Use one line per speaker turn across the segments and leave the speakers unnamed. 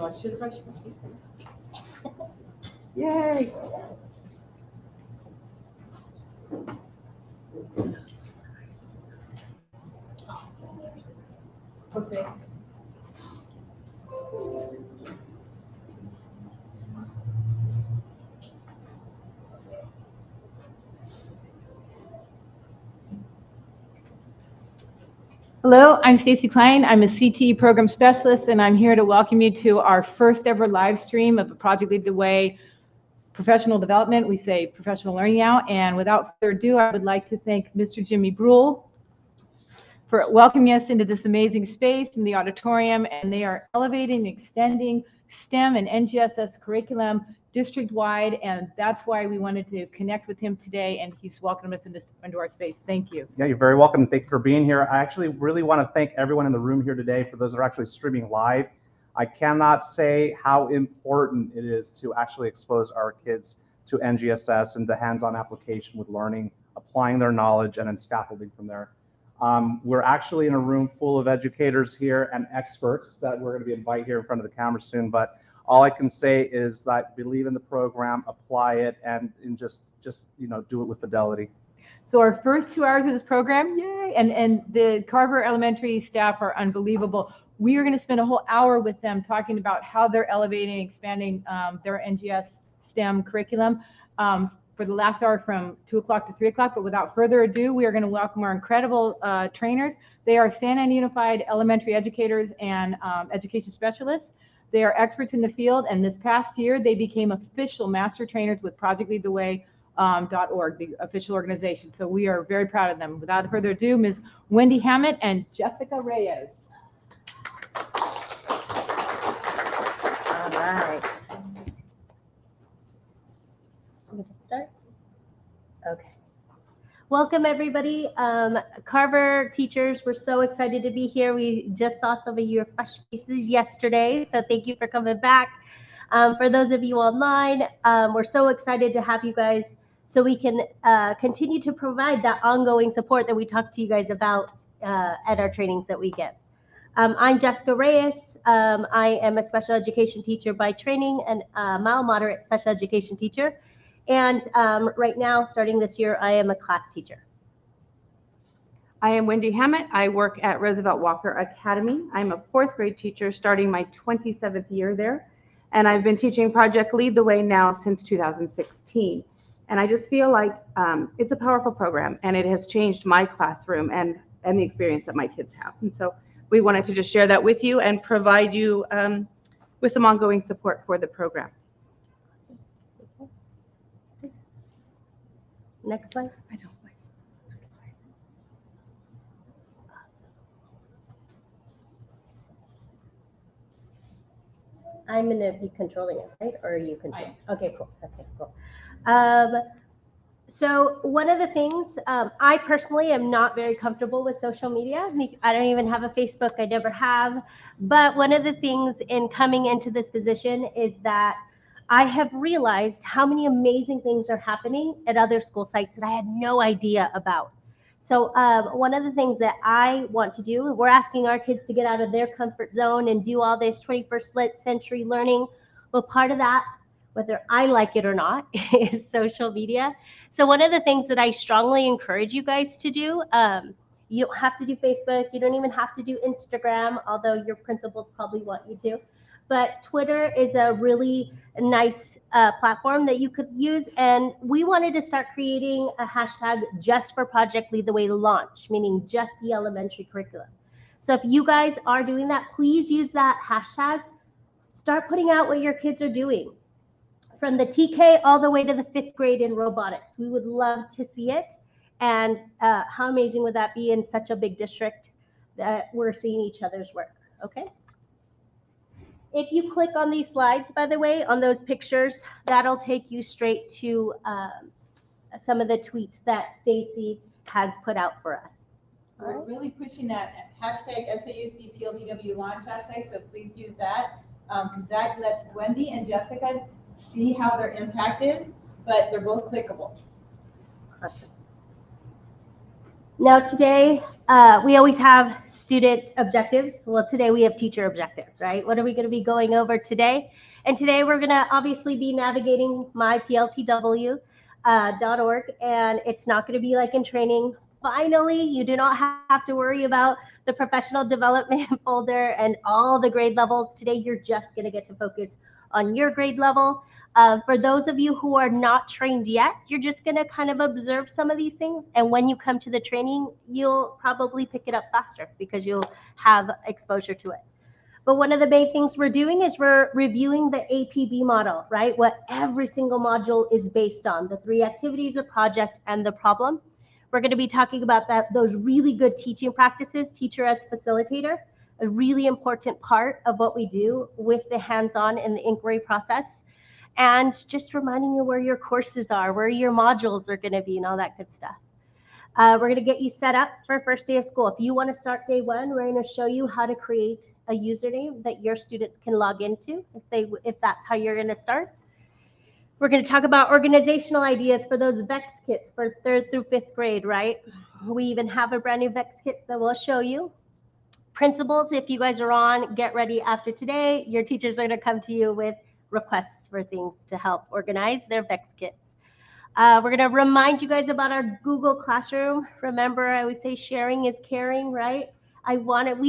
know, I should have brushed my teeth. Yay! Jose. Hello, I'm Stacy Kline. I'm a CTE program specialist, and I'm here to welcome you to our first ever live stream of the Project Lead the Way professional development. We say professional learning now. And without further ado, I would like to thank Mr. Jimmy Brule for welcoming us into this amazing space in the auditorium. And they are elevating and extending STEM and NGSS curriculum district-wide, and that's why we wanted to connect with him today, and he's welcomed us into our space. Thank you.
Yeah, you're very welcome. Thank you for being here. I actually really want to thank everyone in the room here today. For those that are actually streaming live, I cannot say how important it is to actually expose our kids to NGSS and the hands-on application with learning, applying their knowledge, and then scaffolding from there. We're actually in a room full of educators here and experts that we're going to be invited here in front of the camera soon, but all I can say is that believe in the program, apply it, and just you know, do it with fidelity.
So our first 2 hours of this program, yay! And the Carver Elementary staff are unbelievable. We are going to spend a whole hour with them talking about how they're elevating and expanding their NGS STEM curriculum for the last hour from 2 o'clock to 3 o'clock. But without further ado, we are going to welcome our incredible trainers. They are Santa Ana Unified elementary educators and education specialists. They are experts in the field, and this past year they became official master trainers with ProjectLeadTheWay.org, the official organization. So we are very proud of them. Without further ado, Ms. Wendy Hammitt and Jessica Reyes.
All right. I'm going to start. Okay. Welcome, everybody. Carver teachers, we're so excited to be here. We just saw some of your fresh faces yesterday, so thank you for coming back. For those of you online, we're so excited to have you guys so we can continue to provide that ongoing support that we talk to you guys about at our trainings that we get. I'm Jessica Reyes. I am a special education teacher by training and mild moderate special education teacher. And right now, starting this year, I am a class teacher.
I am Wendy Hammitt. I work at Roosevelt Walker Academy. I'm a 4th grade teacher starting my 27th year there. And I've been teaching Project Lead the Way now since 2016. And I just feel like it's a powerful program, and it has changed my classroom and the experience that my kids have. And so we wanted to just share that with you and provide you with some ongoing support for the program.
Next slide.
I don't like this slide.
I'm going to be controlling it, right? Or are you controlling? Okay, cool. Okay, cool. So one of the things, I personally am not very comfortable with social media. I don't even have a Facebook. I never have. But one of the things in coming into this position is that I have realized how many amazing things are happening at other school sites that I had no idea about. So one of the things that I want to do, we're asking our kids to get out of their comfort zone and do all this 21st century learning. Well, part of that, whether I like it or not, is social media. So one of the things that I strongly encourage you guys to do, you don't have to do Facebook. You don't even have to do Instagram, although your principals probably want you to. But Twitter is a really nice platform that you could use. And we wanted to start creating a hashtag just for Project Lead the Way Launch, meaning just the elementary curriculum. So if you guys are doing that, please use that hashtag. Start putting out what your kids are doing. From the TK all the way to the 5th grade in robotics. We would love to see it. And how amazing would that be in such a big district that we're seeing each other's work, okay? If you click on these slides, by the way, on those pictures, that'll take you straight to some of the tweets that Stacy has put out for us.
We're really pushing that hashtag SAUSD PLTW Launch hashtag, so please use that because that lets Wendy and Jessica see how their impact is, but they're both clickable.
Awesome. Now today, we always have student objectives. Well, today we have teacher objectives, right? What are we going to be going over today? And today we're going to obviously be navigating mypltw.org, and it's not going to be like in training. Finally, you do not have to worry about the professional development folder and all the grade levels. Today, you're just going to get to focus on your grade level. For those of you who are not trained yet, you're just going to kind of observe some of these things. And when you come to the training, you'll probably pick it up faster because you'll have exposure to it. But one of the main things we're doing is we're reviewing the APB model, right? What every single module is based on, the 3 activities, the project, and the problem. We're going to be talking about those really good teaching practices, teacher as facilitator, a really important part of what we do with the hands-on and the inquiry process. And just reminding you where your courses are, where your modules are going to be, and all that good stuff. We're going to get you set up for first day of school. If you want to start day 1, we're going to show you how to create a username that your students can log into if that's how you're going to start. We're going to talk about organizational ideas for those VEX kits for 3rd through 5th grade, right? We even have a brand new VEX kit that we'll show you. Principals, if you guys are on, get ready after today. Your teachers are going to come to you with requests for things to help organize their VEX kits. We're going to remind you guys about our Google Classroom. Remember, I always say sharing is caring, right? We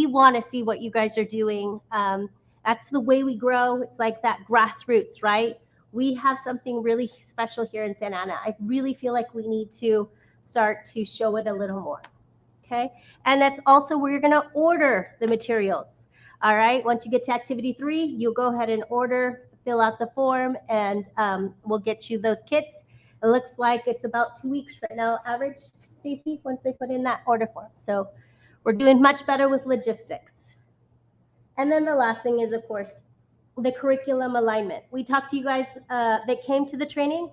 want to see what you guys are doing. That's the way we grow. It's like that grassroots, right? We have something really special here in Santa Ana. I really feel like we need to start to show it a little more, okay? And that's also where you're going to order the materials, all right? Once you get to activity 3, you'll go ahead and order, fill out the form, and we'll get you those kits. It looks like it's about 2 weeks right now, average, Stacy, once they put in that order form. So we're doing much better with logistics. And then the last thing is, of course, the curriculum alignment. We talked to you guys that came to the training.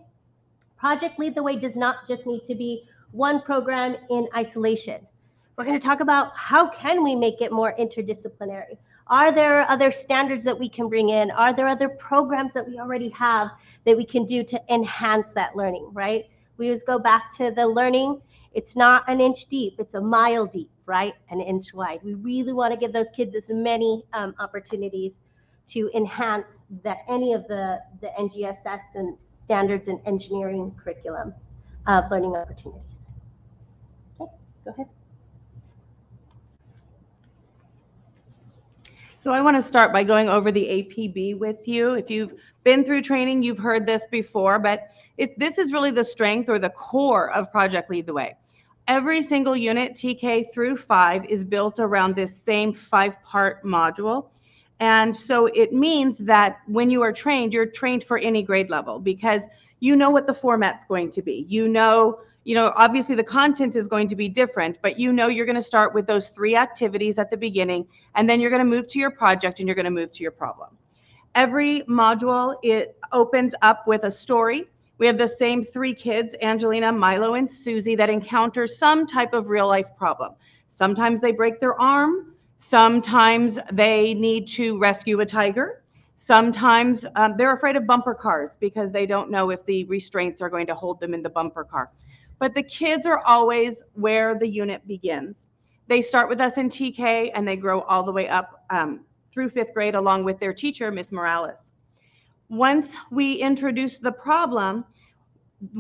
Project Lead the Way does not just need to be one program in isolation. We're going to talk about how can we make it more interdisciplinary. Are there other standards that we can bring in? Are there other programs that we already have that we can do to enhance that learning, right? We just go back to the learning. It's not an inch deep, it's a mile deep, right? An inch wide. We really want to give those kids as many opportunities to enhance any of the NGSS and standards and engineering curriculum learning opportunities. Okay, go ahead.
So I want to start by going over the APB with you. If you've been through training, you've heard this before, but this is really the strength or the core of Project Lead the Way. Every single unit, TK through 5, is built around this same 5-part module. And so it means that when you are trained, you're trained for any grade level because you know what the format's going to be. You know, obviously the content is going to be different, but you know you're going to start with those 3 activities at the beginning, and then you're going to move to your project and you're going to move to your problem. Every module, it opens up with a story. We have the same 3 kids, Angelina, Milo, and Susie, that encounter some type of real life problem. Sometimes they break their arm. Sometimes they need to rescue a tiger. Sometimes they're afraid of bumper cars because they don't know if the restraints are going to hold them in the bumper car. But the kids are always where the unit begins. They start with us in TK and they grow all the way up through 5th grade along with their teacher, Miss Morales. Once we introduce the problem,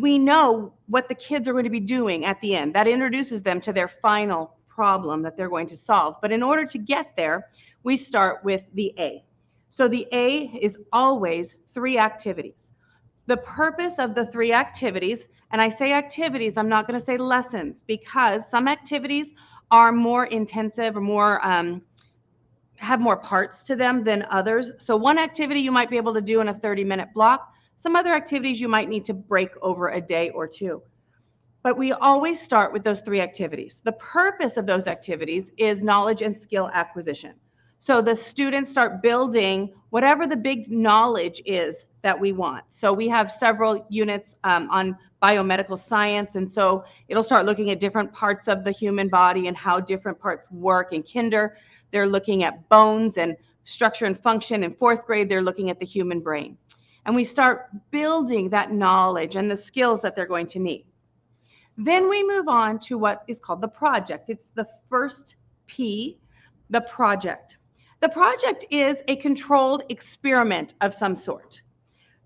we know what the kids are going to be doing at the end. That introduces them to their final problem that they're going to solve. But in order to get there, we start with the A. So the A is always 3 activities. The purpose of the 3 activities, and I say activities, I'm not going to say lessons, because some activities are more intensive or more have more parts to them than others. So one activity you might be able to do in a 30-minute block. Some other activities you might need to break over a day or 2. But we always start with those 3 activities. The purpose of those activities is knowledge and skill acquisition. So the students start building whatever the big knowledge is that we want. So we have several units on biomedical science, and so it'll start looking at different parts of the human body and how different parts work. In kinder, they're looking at bones and structure and function. In 4th grade, they're looking at the human brain. And we start building that knowledge and the skills that they're going to need. Then we move on to what is called the project. It's the first P, the project. The project is a controlled experiment of some sort.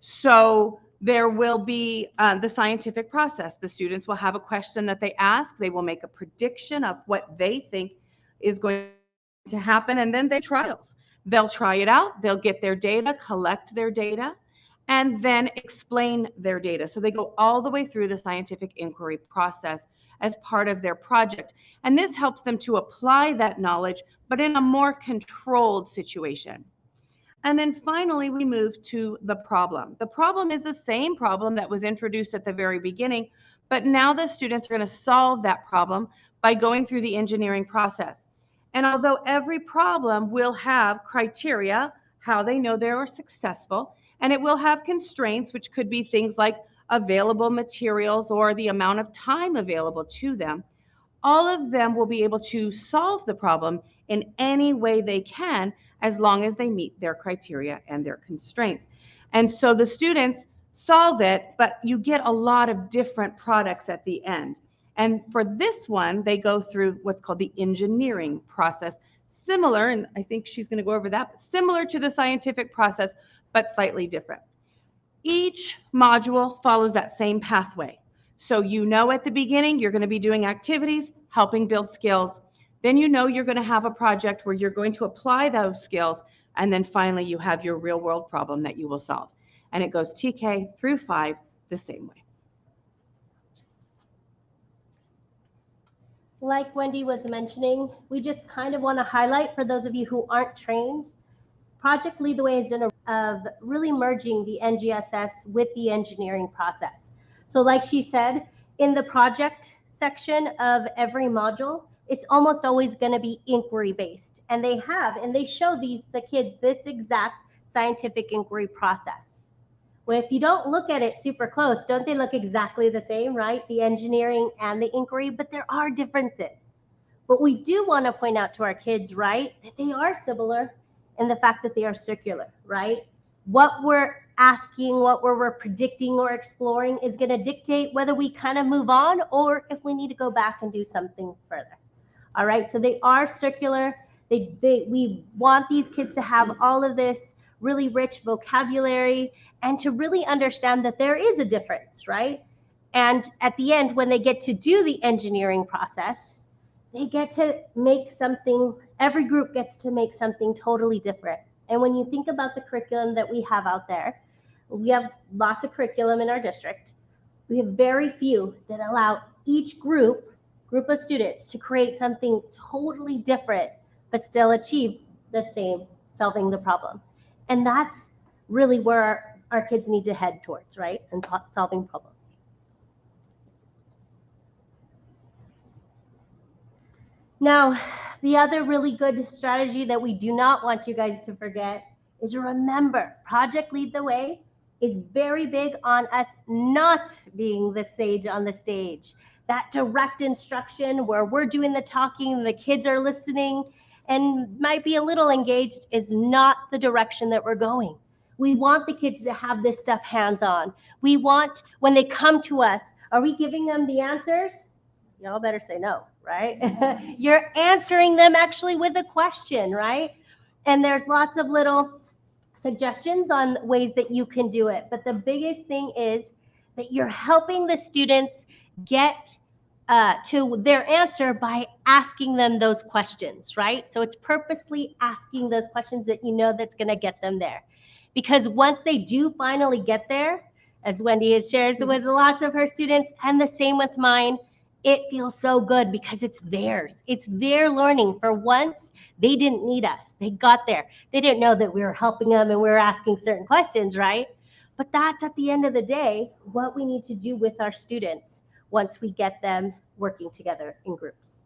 So there will be the scientific process. The students will have a question that they ask. They will make a prediction of what they think is going to happen, and then they trials. They'll try it out. They'll get their data, collect their data, and then explain their data. So they go all the way through the scientific inquiry process as part of their project. And this helps them to apply that knowledge, but in a more controlled situation. And then finally, we move to the problem. The problem is the same problem that was introduced at the very beginning, but now the students are going to solve that problem by going through the engineering process. And although every problem will have criteria, how they know they are successful, and it will have constraints, which could be things like available materials or the amount of time available to them, all of them will be able to solve the problem in any way they can, as long as they meet their criteria and their constraints. And so the students solve it, but you get a lot of different products at the end. And for this one, they go through what's called the engineering process, similar, and I think she's going to go over that, but similar to the scientific process, but slightly different. Each module follows that same pathway. So you know at the beginning, you're going to be doing activities, helping build skills. Then you know you're going to have a project where you're going to apply those skills. And then finally, you have your real world problem that you will solve. And it goes TK through 5 the same way.
Like Wendy was mentioning, we just kind of want to highlight for those of you who aren't trained, Project Lead the Way has done of really merging the NGSS with the engineering process. So like she said, in the project section of every module, it's almost always going to be inquiry based. And they show the kids this exact scientific inquiry process. Well, if you don't look at it super close, don't they look exactly the same, right? The engineering and the inquiry, but there are differences. But we do want to point out to our kids, right, that they are similar in the fact that they are circular, right? What we're asking, what we're predicting or exploring is going to dictate whether we kind of move on or if we need to go back and do something further. All right, so they are circular. We want these kids to have all of this really rich vocabulary and to really understand that there is a difference, right? And at the end, when they get to do the engineering process, they get to make something, every group gets to make something totally different. And when you think about the curriculum that we have out there, we have lots of curriculum in our district. We have very few that allow each group of students to create something totally different, but still achieve the same solving the problem. And that's really where our kids need to head towards, right? And solving problems. Now, the other really good strategy that we do not want you guys to forget is to remember, Project Lead the Way is very big on us not being the sage on the stage. That direct instruction where we're doing the talking, the kids are listening and might be a little engaged is not the direction that we're going. We want the kids to have this stuff hands-on. We want, when they come to us, are we giving them the answers? Y'all better say no, right? You're answering them actually with a question, right? And there's lots of little suggestions on ways that you can do it. But the biggest thing is that you're helping the students get to their answer by asking them those questions, right? So it's purposely asking those questions that you know that's going to get them there. Because once they do finally get there, as Wendy has shared with lots of her students, and the same with mine, it feels so good because it's theirs. It's their learning. For once, they didn't need us. They got there. They didn't know that we were helping them and we were asking certain questions, right? But that's at the end of the day, what we need to do with our students once we get them working together in groups.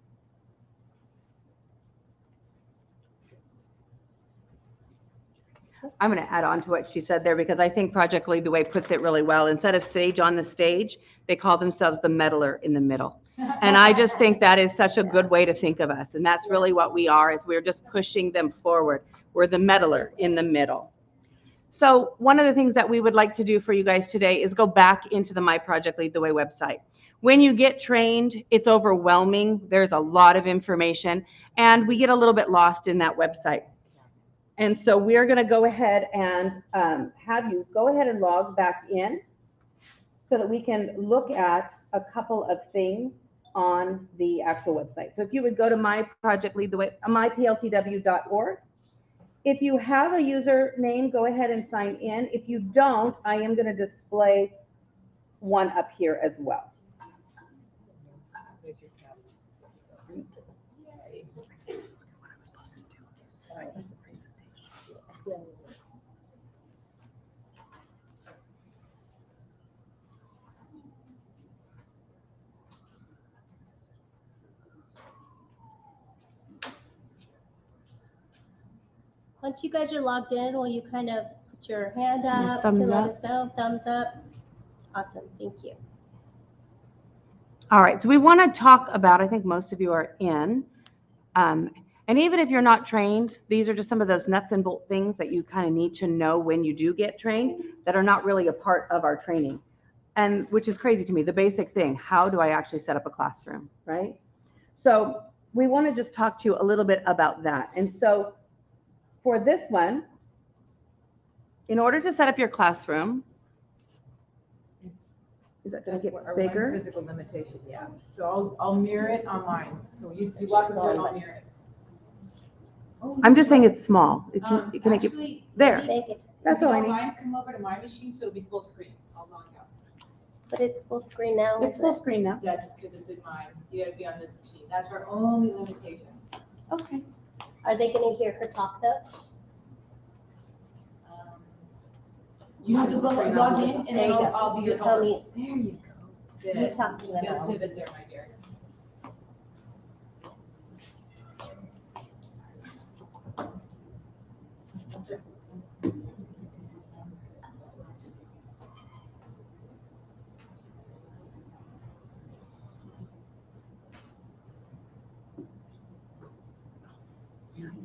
I'm going to add on to what she said there because I think Project Lead the Way puts it really well. Instead of sage on the stage, they call themselves the meddler in the middle. And I just think that is such a good way to think of us. And that's really what we are, is we're just pushing them forward. We're the meddler in the middle. So one of the things that we would like to do for you guys today is go back into the My Project Lead the Way website. When you get trained, it's overwhelming. There's a lot of information, and we get a little bit lost in that website. And so we're going to go ahead and have you go ahead and log back in so that we can look at a couple of things on the actual website. So if you would go to myPLTW.org. If you have a username, go ahead and sign in. If you don't, I am going to display one up here as well.
Once you guys are logged in, will you kind of put your hand up to
Thumbs
let
up.
us know? Thumbs up. Awesome. Thank you.
All right, so we want to talk about, I think most of you are in, and even if you're not trained, these are just some of those nuts and bolt things that you kind of need to know when you do get trained that are not really a part of our training, and which is crazy to me, the basic thing, how do I actually set up a classroom, right? So we want to just talk to you a little bit about that. And so for this one, in order to set up your classroom, is that going to get bigger?
Physical limitation, yeah. So I'll mirror it on mine. So you walk us through and I'll mirror it. Oh,
I'm just saying it's small. It can make it
actually,
there.
Make it,
That's all I need.
Mine, come over to my machine, so it'll be full screen. I'll log out.
but it's full screen now.
It's full screen now.
That's because it's in mine. You gotta be on this machine. That's our only limitation.
Okay.
Are they going to hear her talk though?
You have to log in, and
There
then
you go.
I'll be your
You tell
helper.
me.
There you go. Good.
You talk to
You
them.
gotta pivot there, my dear.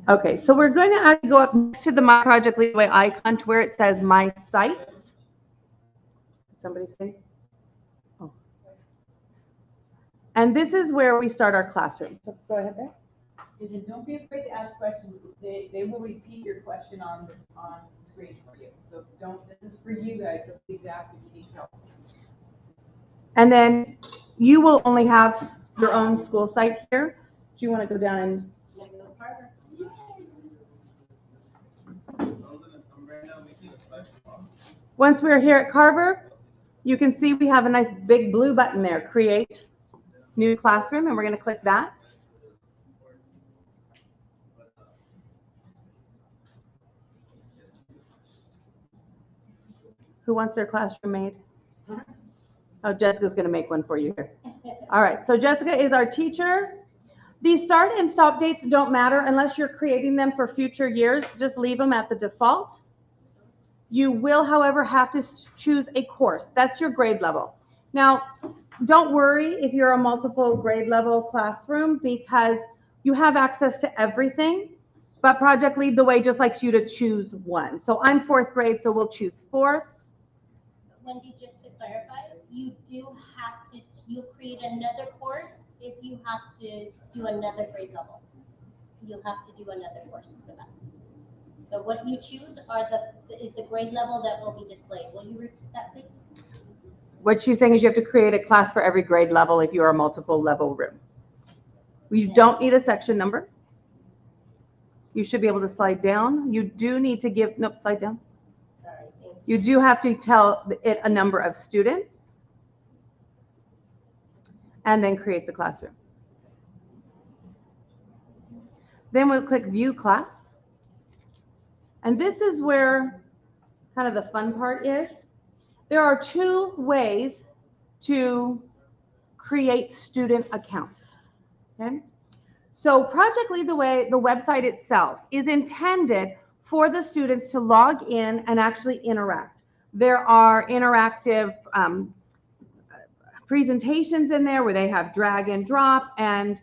Okay, so we're going to actually go up next to the My Project Leadway icon to where it says My Sites. Somebody's saying? Oh. And this is where we start our classroom. So go ahead there.
And don't be afraid to ask questions. They will repeat your question on the screen for you. So this is for you guys, so please ask if you need help.
And then you will only have your own school site here. Do you want to go down and once we're here at Carver, you can see we have a nice big blue button there, Create New Classroom, and we're going to click that. Who wants their classroom made? Oh, Jessica's going to make one for you here. All right, so Jessica is our teacher. These start and stop dates don't matter unless you're creating them for future years. Just leave them at the default. You will, however, have to choose a course. That's your grade level. Now, don't worry if you're a multiple grade level classroom because you have access to everything, but Project Lead the Way just likes you to choose one. So I'm 4th grade, so we'll choose 4th.
Wendy, just to clarify, you do have to, you'll create another course if you have to do another grade level. You'll have to do another course for that. So what you choose is the grade level that will be displayed. Will you repeat that, please?
What she's saying is you have to create a class for every grade level if you are a multiple level room. You don't need a section number. You should be able to slide down. You do need to give, nope, slide down.
Sorry, thank
You do have to tell it a number of students and then create the classroom. Then we'll click View Class. And this is where kind of the fun part is. There are 2 ways to create student accounts. Okay? So Project Lead the Way, the website itself, is intended for the students to log in and actually interact. There are interactive presentations in there where they have drag and drop and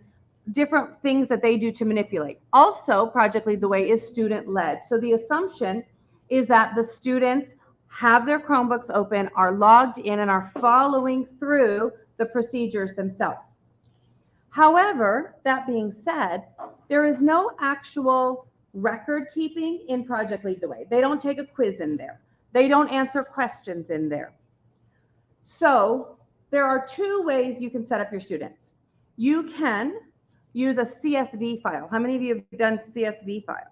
different things that they do to manipulate. Also, Project Lead the Way is student-led. So the assumption is that the students have their Chromebooks open, are logged in, and are following through the procedures themselves. However, that being said, there is no actual record keeping in Project Lead the Way. They don't take a quiz in there. They don't answer questions in there. So there are two ways you can set up your students. You can use a CSV file. How many of you have done CSV files?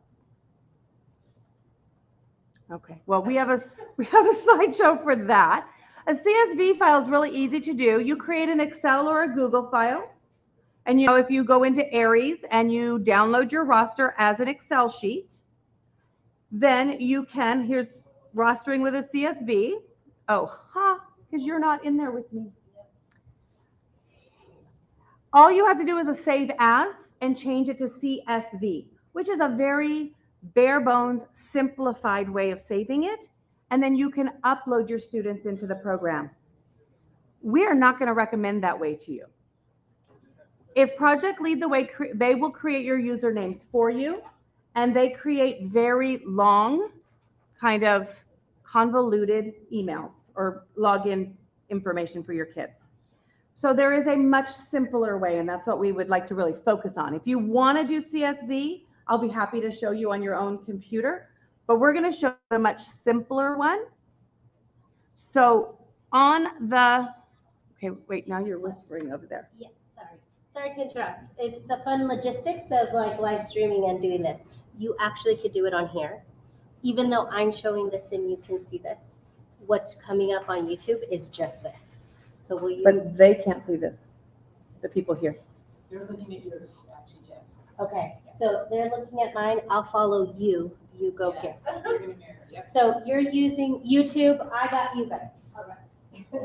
Okay, well, we have a slideshow for that. A CSV file is really easy to do. You create an Excel or a Google file. And you know, if you go into Aries and you download your roster as an Excel sheet, then you can, here's rostering with a CSV. Oh, because you're not in there with me. All you have to do is a save as and change it to CSV, which is a very bare bones, simplified way of saving it. And then you can upload your students into the program. We are not going to recommend that way to you. If Project Lead the Way, they will create your usernames for you, and they create very long, kind of convoluted emails or login information for your kids. So there is a much simpler way, and that's what we would like to really focus on. If you want to do CSV, I'll be happy to show you on your own computer, but we're going to show a much simpler one. So on the, okay, wait, now you're whispering over there.
Yeah, sorry to interrupt. It's the fun logistics of like live streaming and doing this. You actually could do it on here. Even though I'm showing this and you can see this, what's coming up on YouTube is just this. So will you?
But they can't see this, the people here.
They're looking at yours, actually, Jess.
Okay, so they're looking at mine. I'll follow you. You go
Yeah,
kids.
you're gonna mirror, yep.
So you're using YouTube. I got you guys. All right.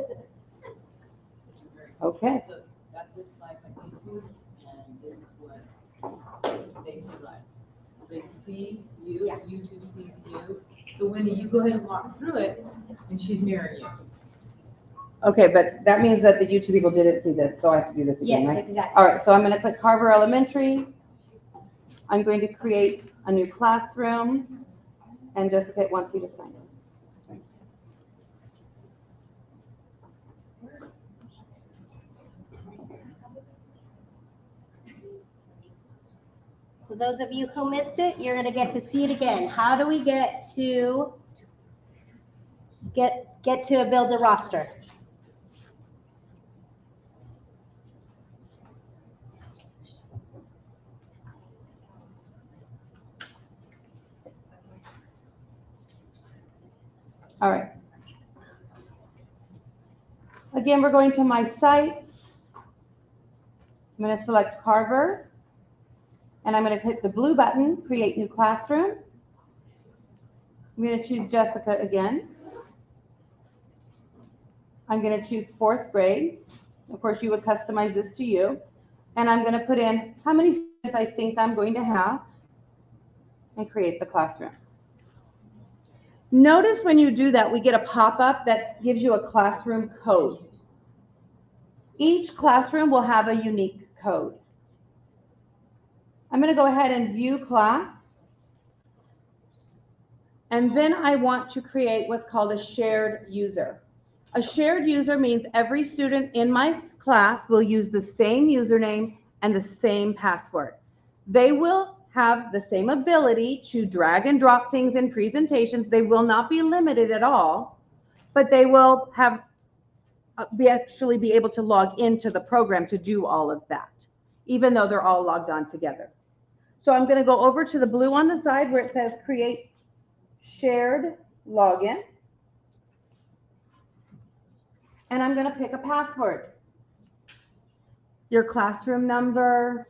Okay.
So that's what's live on YouTube, and this is what they see live. So they see you,
Yeah.
YouTube sees you. So Wendy, you go ahead and walk through it, and she's mirroring you.
Okay, but that means that the YouTube people didn't see this, so I have to do this again,
Yes,
right?
exactly.
All right, so I'm going to click Carver Elementary. I'm going to create a new classroom, and Jessica wants you to sign in.
So those of you who missed it, you're going to get to see it again. How do we get to build a roster?
All right. Again, we're going to my sites. I'm going to select Carver, and I'm going to hit the blue button, Create New Classroom. I'm going to choose Jessica again. I'm going to choose 4th grade. Of course, you would customize this to you. And I'm going to put in how many students I think I'm going to have and create the classroom. Notice when you do that, we get a pop-up that gives you a classroom code. Each classroom will have a unique code. I'm going to go ahead and view class. And then I want to create what's called a shared user. A shared user means every student in my class will use the same username and the same password. They will have the same ability to drag and drop things in presentations. They will not be limited at all, but they will have actually be able to log into the program to do all of that, even though they're all logged on together. So I'm going to go over to the blue on the side where it says create shared login. And I'm going to pick a password. Your classroom number,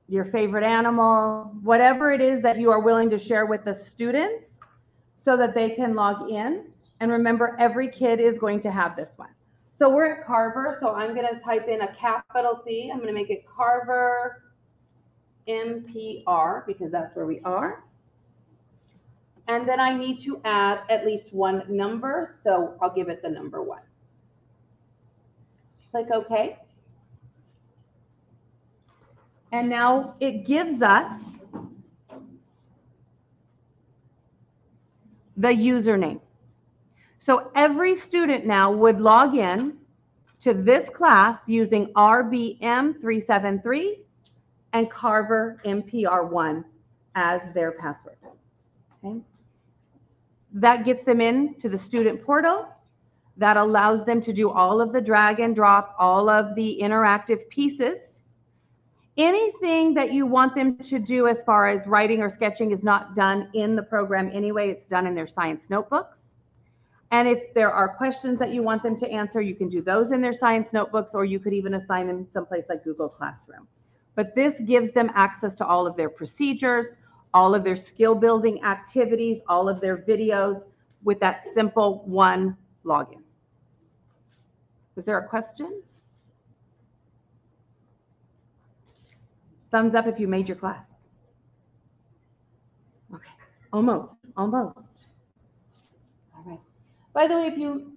your favorite animal, whatever it is that you are willing to share with the students so that they can log in. And remember, every kid is going to have this one. So we're at Carver, so I'm going to type in a capital C. I'm going to make it Carver MPR because that's where we are. And then I need to add at least one number, so I'll give it the number 1. Click OK. And now it gives us the username. So every student now would log in to this class using RBM 373 and Carver MPR1 as their password. Okay. That gets them into the student portal. That allows them to do all of the drag and drop, all of the interactive pieces. Anything that you want them to do as far as writing or sketching is not done in the program anyway. It's done in their science notebooks. And if there are questions that you want them to answer, you can do those in their science notebooks, or you could even assign them someplace like Google Classroom. But this gives them access to all of their procedures, all of their skill building activities, all of their videos with that simple one login. Was there a question? Thumbs up if you made your class. Okay, almost. All right. By the way, if you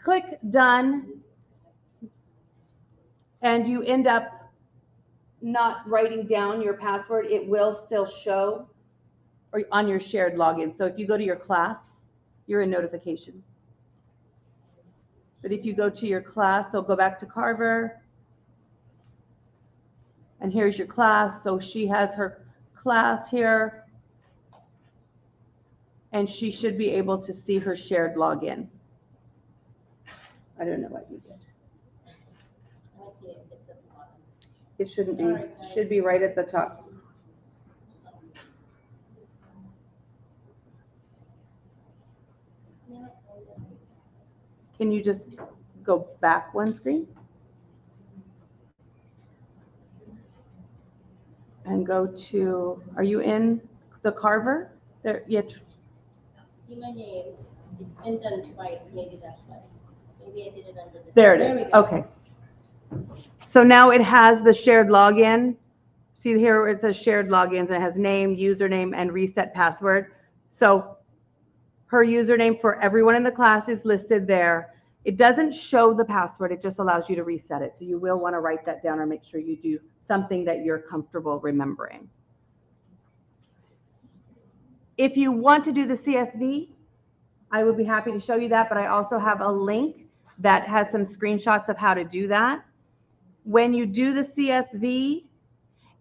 click done and you end up not writing down your password, it will still show or on your shared login. So if you go to your class, you're in notifications. But if you go to your class, so go back to Carver, and here's your class. So she has her class here, and she should be able to see her shared login. I don't know what you did. It shouldn't be. It should be right at the top. Can you just go back one screen? And go to, are you in the Carver? There, yeah.
See my name. It's been done twice. Maybe that's why. Maybe I did it under this.
There it is. Okay. So now it has the shared login. See here it says shared logins, and it has name, username, and reset password. So her username for everyone in the class is listed there. It doesn't show the password. It just allows you to reset it. So you will want to write that down or make sure you do something that you're comfortable remembering. If you want to do the CSV, I would be happy to show you that, but I also have a link that has some screenshots of how to do that. When you do the CSV,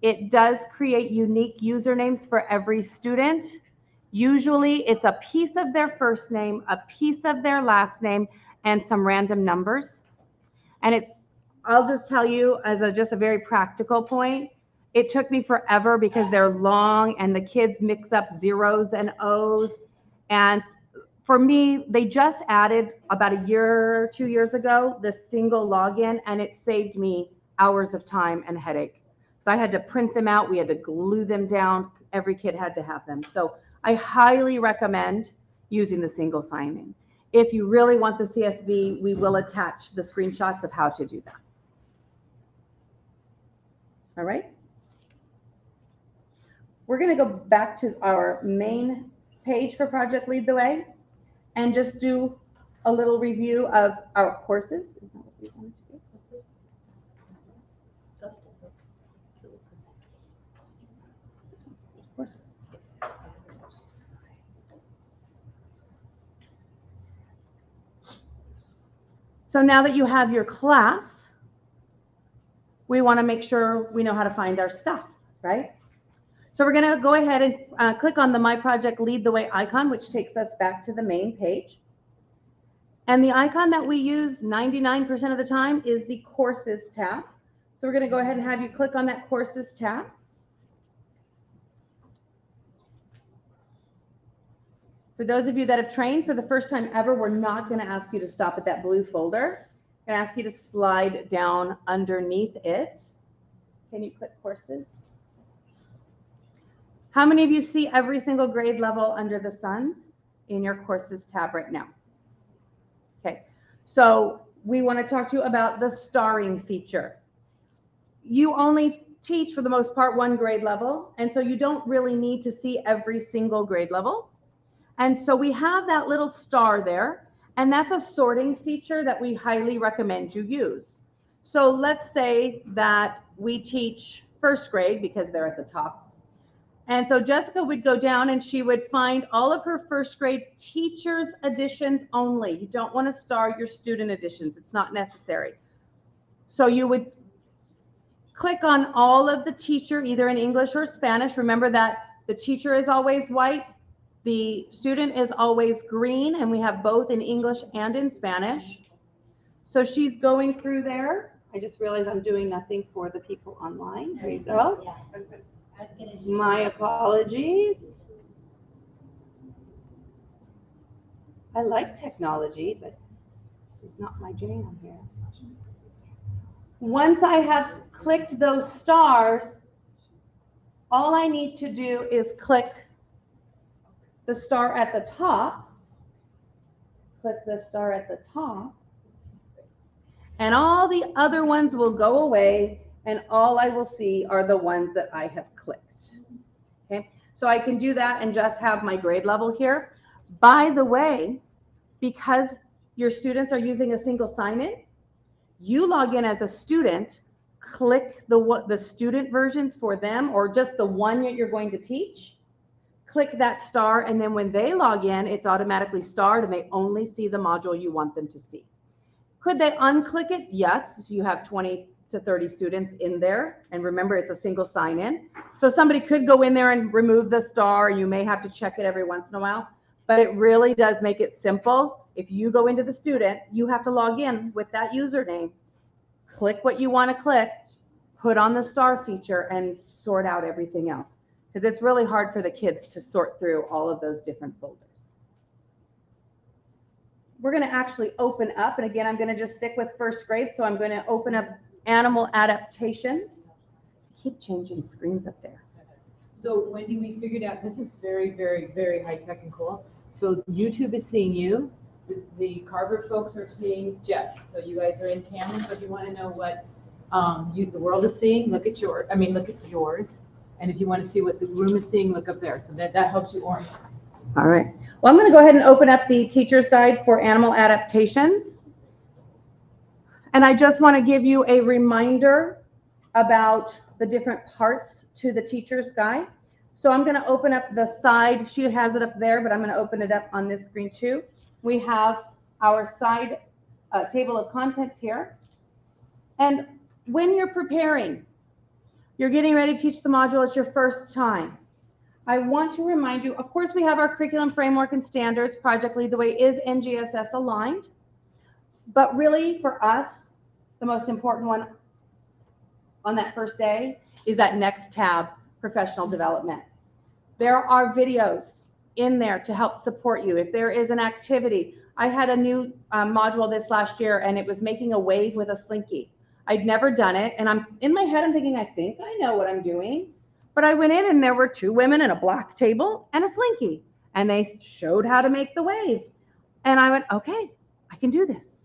it does create unique usernames for every student. Usually it's a piece of their first name, a piece of their last name, and some random numbers. And I'll just tell you as just a very practical point, it took me forever because they're long and the kids mix up zeros and O's. And for me, they just added about a year, 2 years ago, the single login, and it saved me hours of time and headache. So I had to print them out. We had to glue them down. Every kid had to have them. So I highly recommend using the single sign-in. If you really want the CSV, we will attach the screenshots of how to do that. All right. We're going to go back to our main page for Project Lead the Way and just do a little review of our courses. Is that what we wanted to do? Courses. So now that you have your class, we want to make sure we know how to find our stuff, right? So we're going to go ahead and click on the My Project Lead the Way icon, which takes us back to the main page. And the icon that we use 99% of the time is the Courses tab. So we're going to go ahead and have you click on that Courses tab. For those of you that have trained for the first time ever, we're not going to ask you to stop at that blue folder. I'm going to ask you to slide down underneath it. Can you click Courses? How many of you see every single grade level under the sun in your Courses tab right now? Okay, so we want to talk to you about the starring feature. You only teach, for the most part, one grade level, and so you don't really need to see every single grade level. And so we have that little star there, and that's a sorting feature that we highly recommend you use. So let's say that we teach first grade because they're at the top. And so Jessica would go down and she would find all of her first grade teachers editions only. You don't want to star your student editions. It's not necessary. So you would click on all of the teacher, either in English or Spanish. Remember that the teacher is always white, the student is always green, and we have both in English and in Spanish. So she's going through there. I just realized I'm doing nothing for the people online. There you go. My apologies. I like technology, but this is not my jam here. Once I have clicked those stars, all I need to do is click the star at the top. Click the star at the top. And all the other ones will go away, and all I will see are the ones that I have clicked. Okay, so I can do that and just have my grade level here. By the way, because your students are using a single sign-in, you log in as a student, click the student versions for them, or just the one that you're going to teach, click that star, and then when they log in, it's automatically starred and they only see the module you want them to see. Could they unclick it? Yes, you have 20 to 30 students in there, and remember it's a single sign-in. So somebody could go in there and remove the star. You may have to check it every once in a while, but it really does make it simple. If you go into the student, you have to log in with that username, click what you want to click, put on the star feature, and sort out everything else, because it's really hard for the kids to sort through all of those different folders. We're going to actually open up, and again, I'm going to just stick with first grade, so I'm going to open up animal adaptations. I keep changing screens up there.
So Wendy, we figured out this is very, very, very high tech and cool. So YouTube is seeing you. The Carver folks are seeing Jess. So you guys are in tandem. So if you want to know what the world is seeing, look at yours. Look at yours. And if you want to see what the room is seeing, look up there. So that helps you orient.
All right. Well, I'm going to go ahead and open up the teacher's guide for animal adaptations. And I just want to give you a reminder about the different parts to the teacher's guide. So I'm going to open up the side. She has it up there, but I'm going to open it up on this screen too. We have our side table of contents here. And when you're preparing, you're getting ready to teach the module, it's your first time. I want to remind you, of course, we have our curriculum framework and standards. Project Lead the Way is NGSS aligned. But really, for us, the most important one on that first day is that next tab, professional development. There are videos in there to help support you. If there is an activity, I had a new module this last year, and it was making a wave with a slinky. I'd never done it, and I'm in my head, I'm thinking, I think I know what I'm doing. But I went in, and there were two women and a black table and a slinky, and they showed how to make the wave. And I went, okay, I can do this.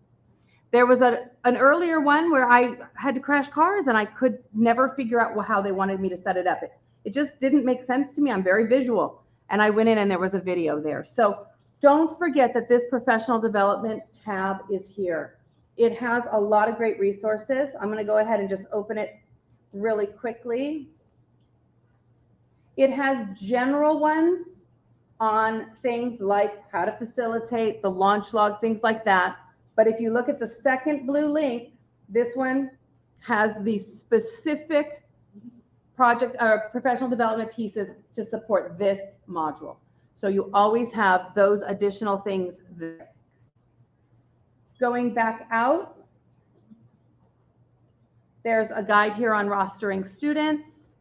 There was an earlier one where I had to crash cars, and I could never figure out how they wanted me to set it up. It just didn't make sense to me. I'm very visual. And I went in, and there was a video there. So don't forget that this professional development tab is here. It has a lot of great resources. I'm going to go ahead and just open it really quickly. It has general ones on things like how to facilitate, the launch log, things like that. But if you look at the second blue link, this one has the specific project or professional development pieces to support this module. So you always have those additional things there. Going back out, there's a guide here on rostering students.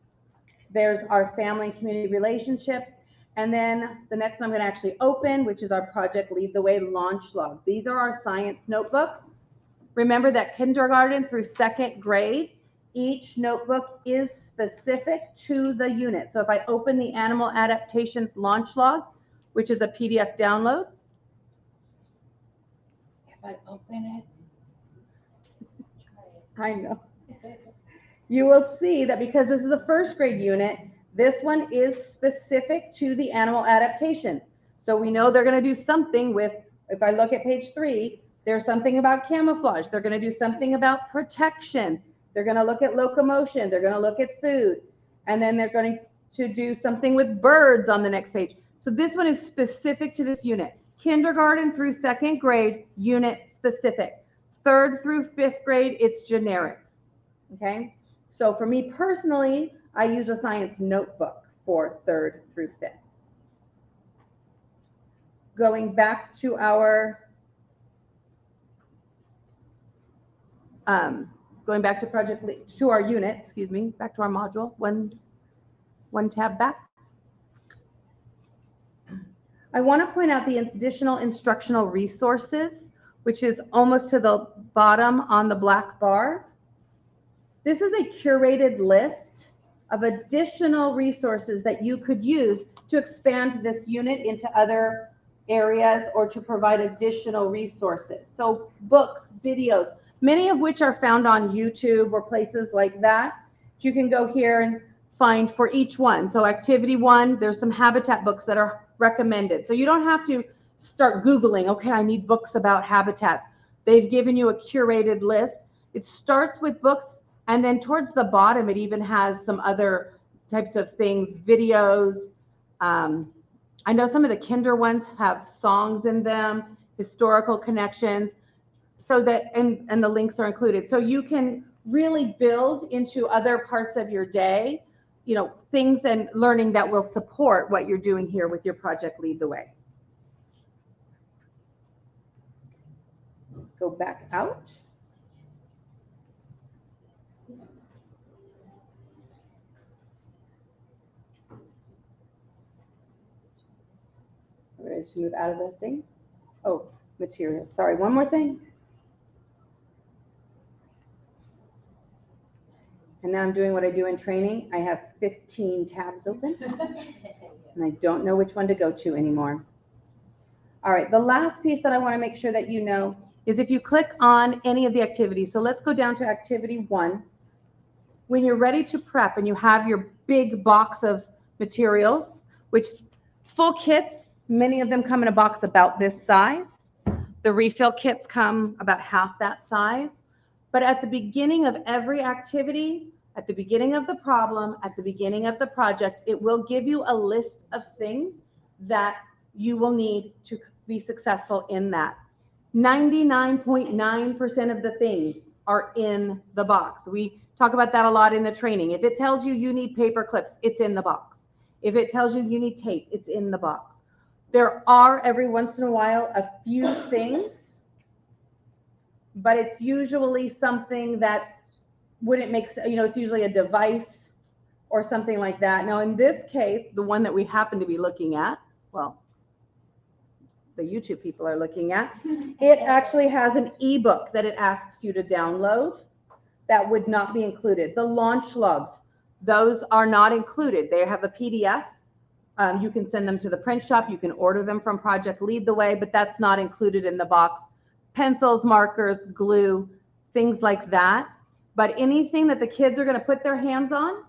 There's our family and community relationships. And then the next one I'm going to actually open, which is our Project Lead the Way launch log. These are our science notebooks. Remember that kindergarten through second grade, each notebook is specific to the unit. So if I open the Animal Adaptations launch log, which is a PDF download, if I open it, I know. You will see that because this is a first grade unit, this one is specific to the animal adaptations. So we know they're going to do something with, if I look at page 3, there's something about camouflage. They're going to do something about protection. They're going to look at locomotion. They're going to look at food. And then they're going to do something with birds on the next page. So this one is specific to this unit. Kindergarten through second grade, unit specific. 3rd through 5th grade, it's generic, okay? So for me personally, I use a science notebook for 3rd through 5th. Going back to our, going back to to our unit, excuse me, back to our module, one tab back. I want to point out the additional instructional resources, which is almost to the bottom on the black bar. This is a curated list of additional resources that you could use to expand this unit into other areas or to provide additional resources. So books, videos, many of which are found on YouTube or places like that. You can go here and find for each one. So activity 1, there's some habitat books that are recommended. So you don't have to start Googling, okay, I need books about habitats. They've given you a curated list. It starts with books, and then towards the bottom, it even has some other types of things, videos. I know some of the kinder ones have songs in them, historical connections, so that, and the links are included. So you can really build into other parts of your day, you know, things and learning that will support what you're doing here with your project Lead the Way. Go back out. Ready to move out of the thing? Oh, materials. Sorry, one more thing. And now I'm doing what I do in training. I have 15 tabs open, and I don't know which one to go to anymore. All right, the last piece that I want to make sure that you know is if you click on any of the activities. So let's go down to activity 1. When you're ready to prep and you have your big box of materials, which full kits, many of them come in a box about this size. The refill kits come about half that size. But at the beginning of every activity, at the beginning of the problem, at the beginning of the project, it will give you a list of things that you will need to be successful in that. 99.9% of the things are in the box. We talk about that a lot in the training. If it tells you you need paper clips, it's in the box. If it tells you you need tape, it's in the box. There are every once in a while a few things, but it's usually something that wouldn't make sense. You know, it's usually a device or something like that. Now, in this case, the one that we happen to be looking at, well, the YouTube people are looking at, it actually has an ebook that it asks you to download that would not be included. The launch logs, those are not included. They have a PDF. You can send them to the print shop. You can order them from Project Lead the Way, but that's not included in the box. Pencils, markers, glue, things like that. But anything that the kids are going to put their hands on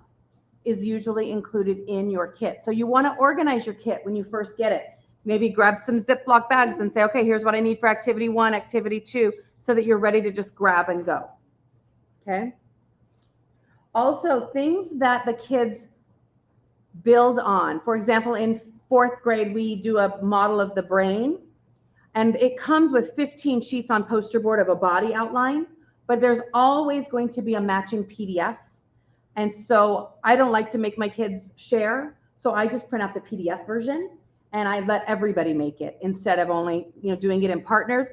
is usually included in your kit. So you want to organize your kit when you first get it. Maybe grab some Ziploc bags and say, okay, here's what I need for activity 1, activity 2, so that you're ready to just grab and go. Okay. Also, things that the kids build on. For example, in 4th grade, we do a model of the brain, and it comes with 15 sheets on poster board of a body outline, but there's always going to be a matching PDF. And so I don't like to make my kids share, so I just print out the PDF version and I let everybody make it instead of only, you know, doing it in partners,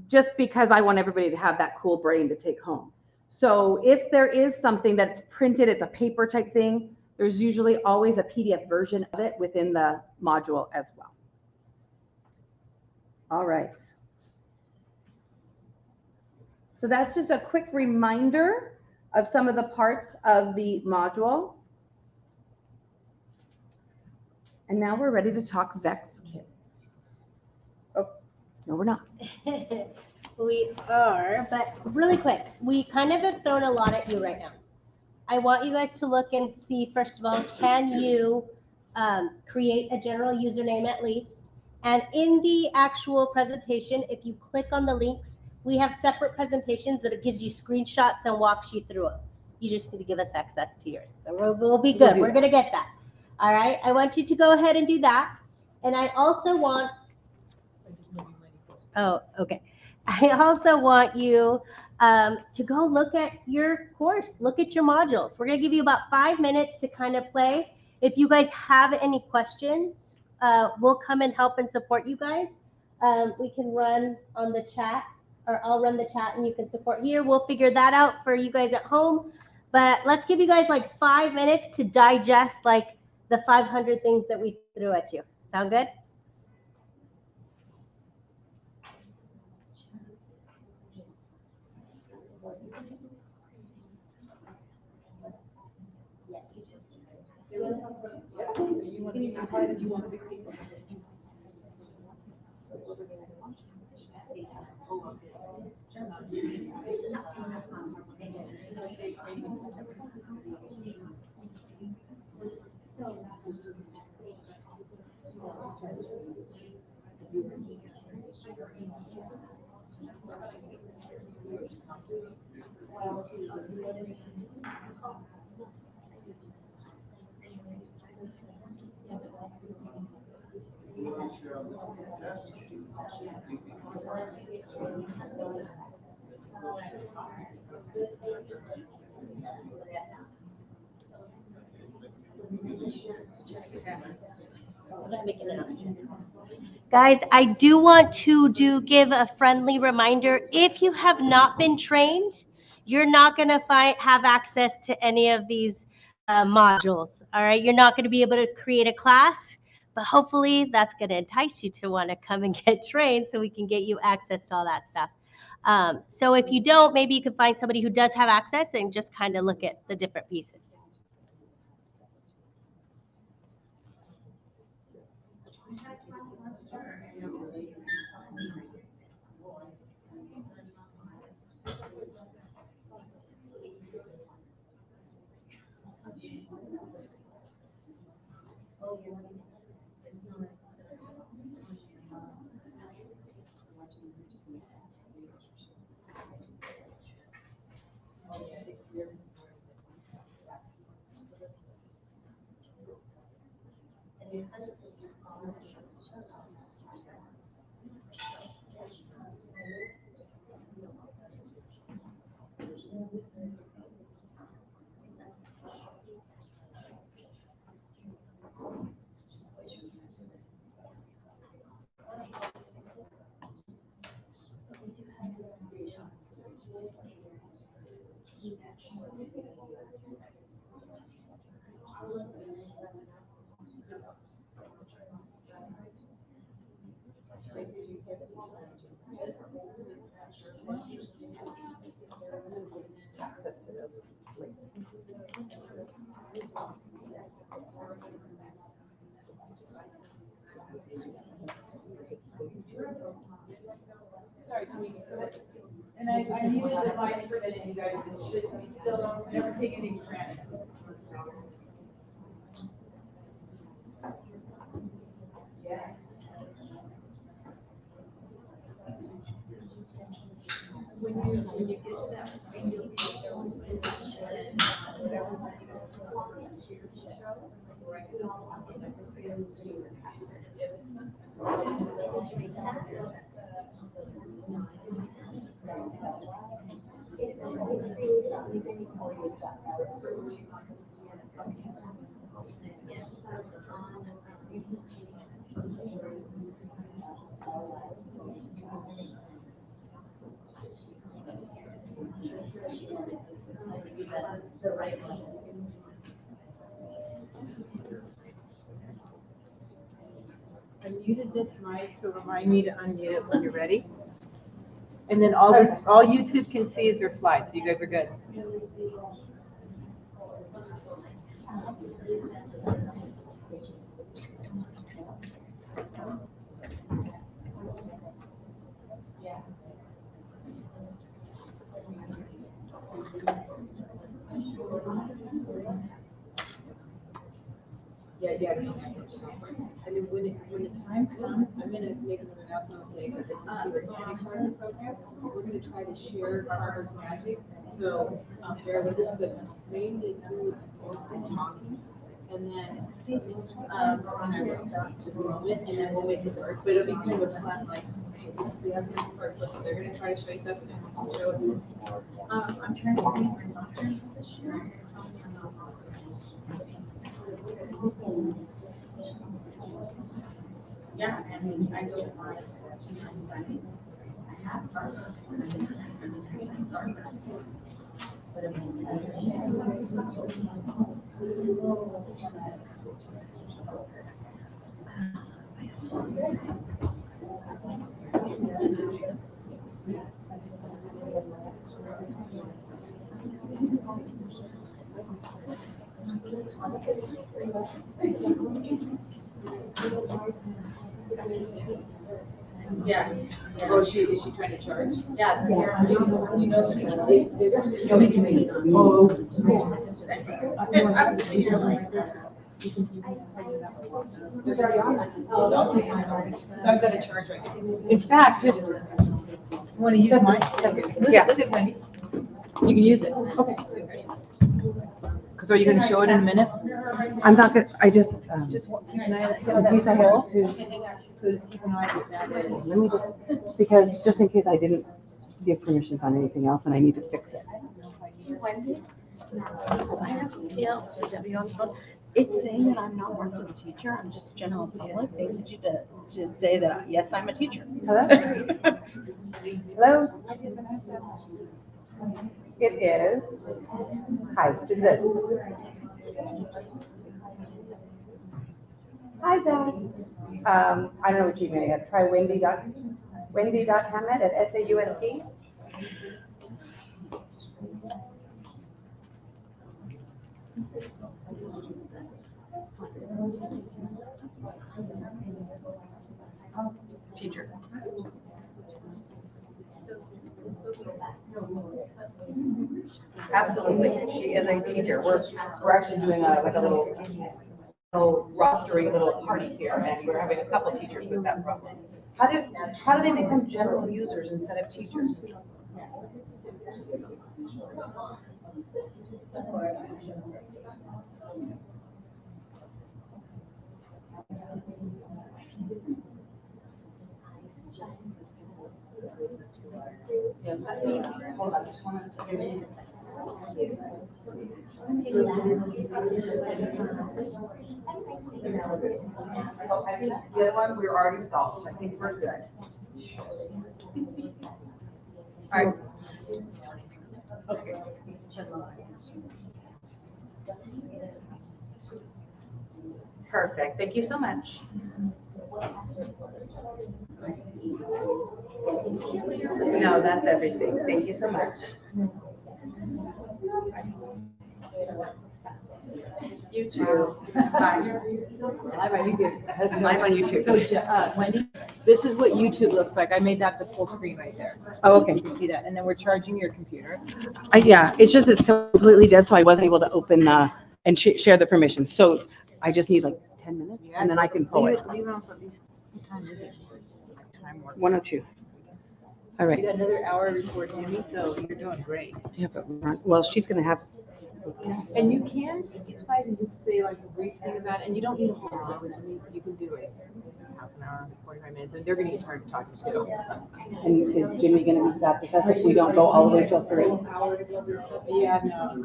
just because I want everybody to have that cool brain to take home. So if there is something that's printed, it's a paper type thing, there's usually always a PDF version of it within the module as well. All right. So that's just a quick reminder of some of the parts of the module. And now we're ready to talk VEX kits. Oh, no, we're not.
We are, but really quick, we kind of have thrown a lot at you right now. I want you guys to look and see, first of all, can you create a general username at least? And in the actual presentation, if you click on the links, we have separate presentations that it gives you screenshots and walks you through it. You just need to give us access to yours. So we'll be good. We're going to get that. All right. I want you to go ahead and do that. And I also want, oh, okay. I also want you to go look at your course, look at your modules. We're going to give you about 5 minutes to kind of play. If you guys have any questions, we'll come and help and support you guys. We can run on the chat, or I'll run the chat and you can support here. We'll figure that out for you guys at home. But let's give you guys like 5 minutes to digest like the 500 things that we threw at you. Sound good? Guys, I do want to give a friendly reminder. If you have not been trained, you're not going to have access to any of these modules. All right, you're not going to be able to create a class, but hopefully that's going to entice you to want to come and get trained so we can get you access to all that stuff. So if you don't, maybe you can find somebody who does have access and just kind of look at the different pieces.
Sorry, can we do it? And I muted the mic for any of you guys that should, we still don't, never take anything for granted. Yeah. When you get to that point, you'll be so I muted this mic, so remind me to unmute it when you're ready. And then all YouTube can see is their slides, so you guys are good. Yeah. And then when the time comes, I'm gonna make an announcement and say that this is the organic part of the program. We're gonna try to share Carver's magic. So bear with us, but mainly do most of the talking. And then and I will start to the moment, and then we'll make it work. But it'll be kind of a fun, like They're gonna try to show you something. Show it.
I'm trying to read my master's this year. It's telling me I'm not authorized. Yeah, and I go by to my studies. I have Barbara. I says Barbara. But it means yeah.
Oh, is she trying to charge?
Yeah, you know, there's no between. Oh.
I've got a charge right now. In fact, just want to use mine.
Yeah.
Look at Wendy. You can use it. Okay. Because are you going to show it in a minute?
I'm not gonna, I just,
Just keep an eye
in case I have to,
So just keep an eye on that.
let me just, because just in case I didn't give permissions on anything else and I need to fix it.
I have PLTW on the phone. It's saying that I'm not marked as a teacher. I'm just general public. They need you to say that, yes, I'm a teacher.
Hello? Hello? It is. Hi, who's this? Hi, Zach. I don't know what Gmail you have. Try Wendy.Hammitt@SAUSD.
Teacher.
Absolutely, she is a teacher. We're actually doing like a little rostering little party here, and we're having a couple teachers with that problem. How do they become general users instead of teachers? Hold on, just one minute. The other one, we're already solved, so I think we're good. All right. Okay. Perfect, thank you so much. No, that's everything. Thank you so much. You too. Bye.
Live on YouTube.
Live on YouTube.
So, Wendy, this is what YouTube looks like. I made that the full screen right there.
Oh, okay.
You can see that. And then we're charging your computer.
Yeah, it's just, it's completely dead, so I wasn't able to open and share the permissions. So I just need like 10 minutes and then I can pull it.
Leave it on for at least, what time is it? Time work.
1:02. All
You
right.
got another hour before Tammy, so you're doing great.
Yeah, but well, she's gonna have.
And you can skip slides and just say like a brief thing about it, and you don't need a whole hour. You can do it half an hour, 45 minutes, and they're gonna get tired of talking too.
And is Jimmy gonna be sad with us if we don't go all the way till 3?
Yeah, no.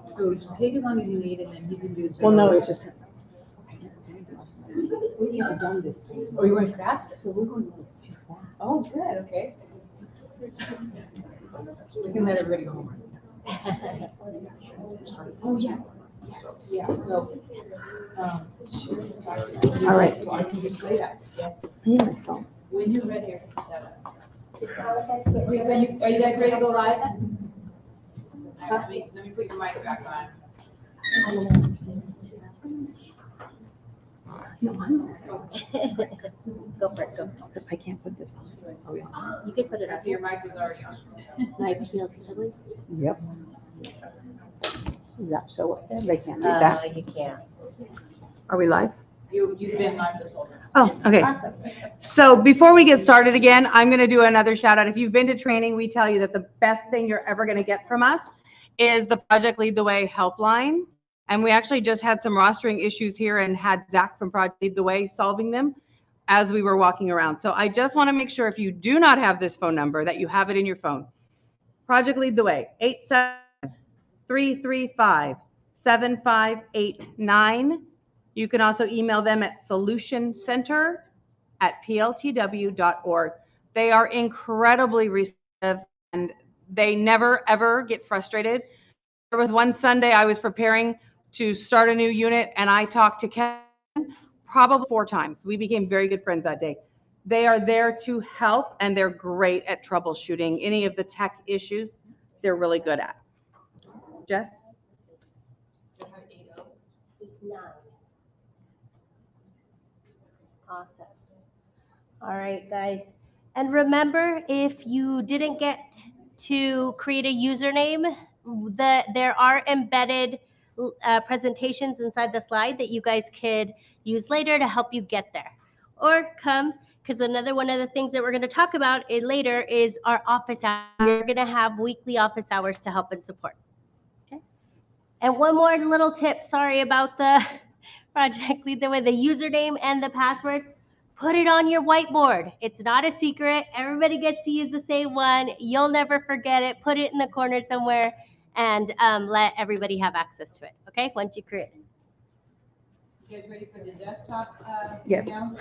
So take as long as you need, and then he can do his.
Well, no, it's just.
We haven't done this thing. Oh, you went faster, so we're going too fast. Oh, good, okay. We can let everybody go home. Oh, yeah. Yeah, so.
All right.
So I can display that. Yes. When you're ready. Okay, so are you guys ready to go live? All right, let me put your mic back on.
No, I'm listening.
Go for it, go.
I can't put this on. Oh, yeah.
You can put it
So
up.
your mic was already on.
My PLTW?
Yep. Does that show up there? They can't read that.
You can't.
Are we live?
You've been live this whole time.
Oh, okay.
Awesome.
So before we get started again, I'm going to do another shout out. If you've been to training, we tell you that the best thing you're ever going to get from us is the Project Lead the Way helpline. And we actually just had some rostering issues here and had Zach from Project Lead the Way solving them. as we were walking around. So I just want to make sure if you do not have this phone number that you have it in your phone. Project Lead the Way, 87335-7589. You can also email them at solutioncenter@pltw.org. They are incredibly receptive and they never ever get frustrated. There was one Sunday I was preparing to start a new unit and I talked to Kevin probably 4 times. We became very good friends that day. They are there to help and they're great at troubleshooting any of the tech issues. They're really good at. Jess?
Awesome. All right, guys. And remember, if you didn't get to create a username, there are embedded presentations inside the slide that you guys could use later to help you get there. Or come, because another one of the things that we're going to talk about later is our office hours. We're going to have weekly office hours to help and support. Okay. And one more little tip, sorry about the Project Lead the Way, the username and the password. Put it on your whiteboard. It's not a secret. Everybody gets to use the same one. You'll never forget it. Put it in the corner somewhere and let everybody have access to it. Okay, once you create it.
You guys ready for the desktop?
Yes.
Now?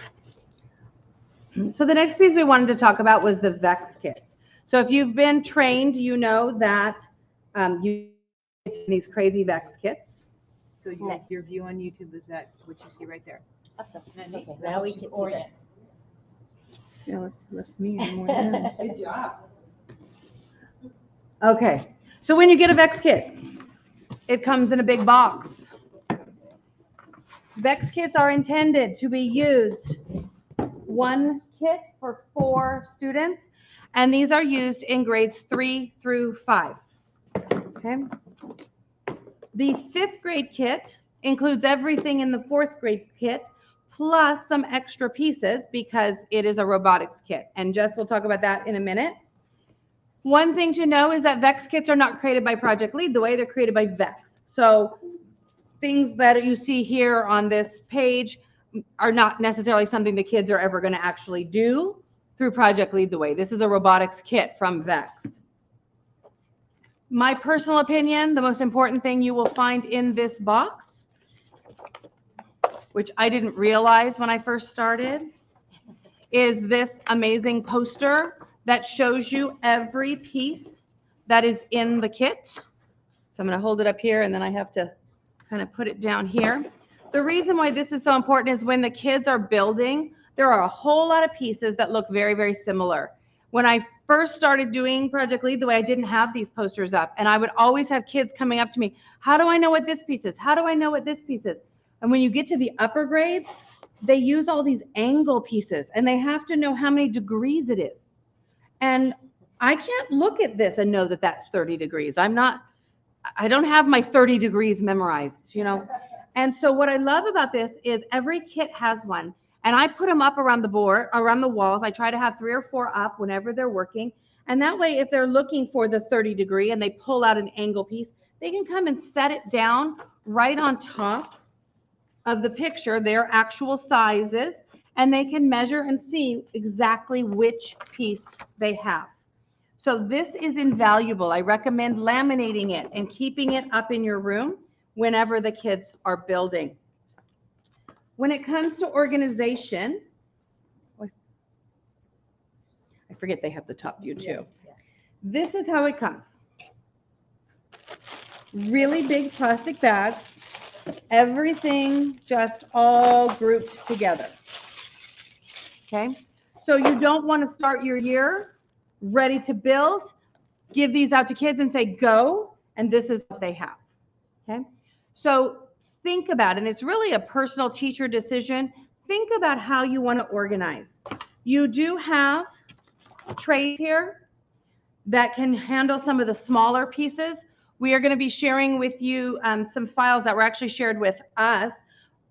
So the next piece we wanted to talk about was the VEX kits. So if you've been trained, you know that you get these crazy VEX kits.
So your view on YouTube is that what you see right there.
Awesome.
Okay,
now we can see this.
Yeah, let's me more than.
Good job.
Okay, so when you get a VEX kit, it comes in a big box. VEX kits are intended to be used 1 kit for 4 students, and these are used in grades 3 through 5. Okay. The 5th grade kit includes everything in the 4th grade kit, plus some extra pieces because it is a robotics kit. And Jess will talk about that in a minute. One thing to know is that VEX kits are not created by Project Lead the Way, they're created by VEX. So things that you see here on this page are not necessarily something the kids are ever going to actually do through Project Lead the Way. This is a robotics kit from VEX. My personal opinion, the most important thing you will find in this box, which I didn't realize when I first started, is this amazing poster that shows you every piece that is in the kit. So I'm going to hold it up here and then I have to kind of put it down here. The reason why this is so important is when the kids are building, there are a whole lot of pieces that look very, very similar. When I first started doing Project Lead the Way, I didn't have these posters up, and I would always have kids coming up to me, how do I know what this piece is? How do I know what this piece is? And when you get to the upper grades, they use all these angle pieces, and they have to know how many degrees it is. And I can't look at this and know that that's 30 degrees. I don't have my 30 degrees memorized, you know? And so what I love about this is every kit has one. And I put them up around the board, around the walls. I try to have 3 or 4 up whenever they're working. And that way, if they're looking for the 30 degree and they pull out an angle piece, they can come and set it down right on top of the picture, their actual sizes, and they can measure and see exactly which piece they have. So this is invaluable. I recommend laminating it and keeping it up in your room whenever the kids are building. When it comes to organization, I forget they have the top view too. This is how it comes. Really big plastic bag, everything just all grouped together. Okay, so you don't want to start your year ready to build, give these out to kids and say go, and this is what they have. Okay, so think about it, and it's really a personal teacher decision. Think about how you want to organize. You do have trays here that can handle some of the smaller pieces. We are going to be sharing with you some files that were actually shared with us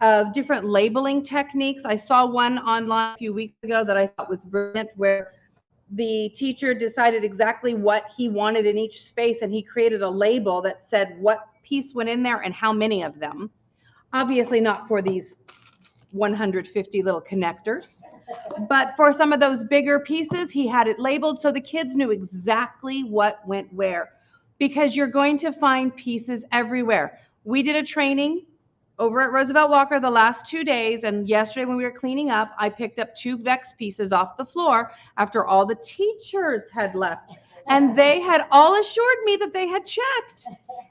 of different labeling techniques. I saw one online a few weeks ago that I thought was brilliant, where the teacher decided exactly what he wanted in each space, and he created a label that said what piece went in there and how many of them. Obviously not for these 150 little connectors, But for some of those bigger pieces, he had it labeled so the kids knew exactly what went where, because you're going to find pieces everywhere. We did a training over at Roosevelt Walker the last 2 days, and yesterday when we were cleaning up, I picked up 2 Vex pieces off the floor after all the teachers had left. And they had all assured me that they had checked.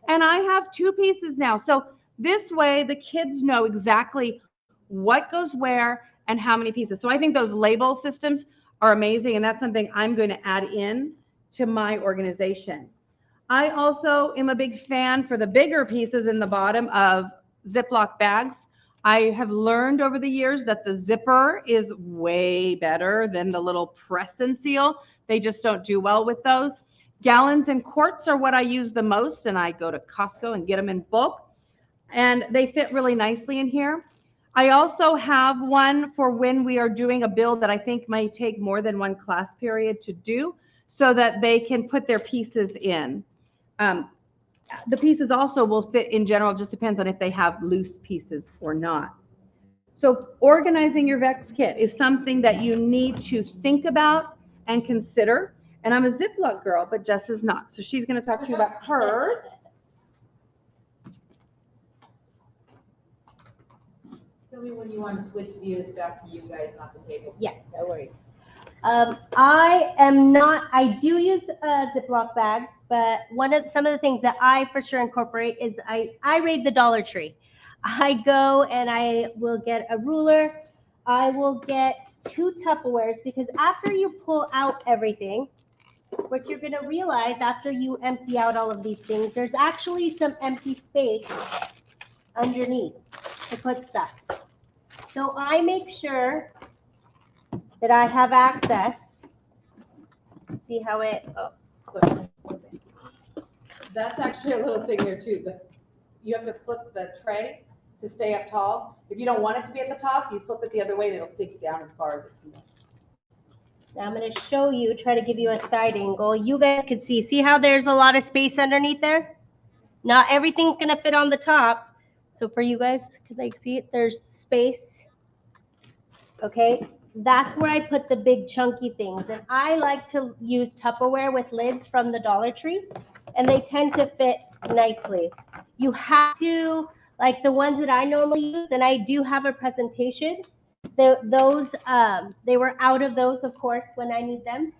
And I have 2 pieces now. So this way the kids know exactly what goes where and how many pieces. So I think those label systems are amazing, and that's something I'm going to add in to my organization. I also am a big fan for the bigger pieces in the bottom of Ziploc bags. I have learned over the years that the zipper is way better than the little press and seal. They just don't do well with those. Gallons and quarts are what I use the most, and I go to Costco and get them in bulk, and they fit really nicely in here. I also have one for when we are doing a build that I think might take more than 1 class period to do, so that they can put their pieces in. The pieces also will fit in general, just depends on if they have loose pieces or not. So organizing your Vex kit is something that you need to think about and consider. And I'm a Ziploc girl, but Jess is not. So she's going to talk to you about hers.
Tell me when you want to switch views back to you guys, not the table.
Yeah, no worries. I do use Ziploc bags, but some of the things that I for sure incorporate is I raid the Dollar Tree. I go and I will get a ruler. I will get 2 Tupperwares, because after you pull out everything, what you're going to realize after you empty out all of these things, there's actually some empty space underneath to put stuff. So I make sure that I have access. See how it,
That's actually a little thing there too. You have to flip the tray to stay up tall. If you don't want it to be at the top, you flip it the other way and it'll sink down as far as it can.
now I'm going to show you, try to give you a side angle. You guys can see how there's a lot of space underneath there? Not everything's going to fit on the top. So for you guys, can they see it? There's space. Okay. That's where I put the big chunky things. And I like to use Tupperware with lids from the Dollar Tree, and they tend to fit nicely. You have to, like the ones that I normally use, and I do have a presentation. They were out of those, of course, when I need them.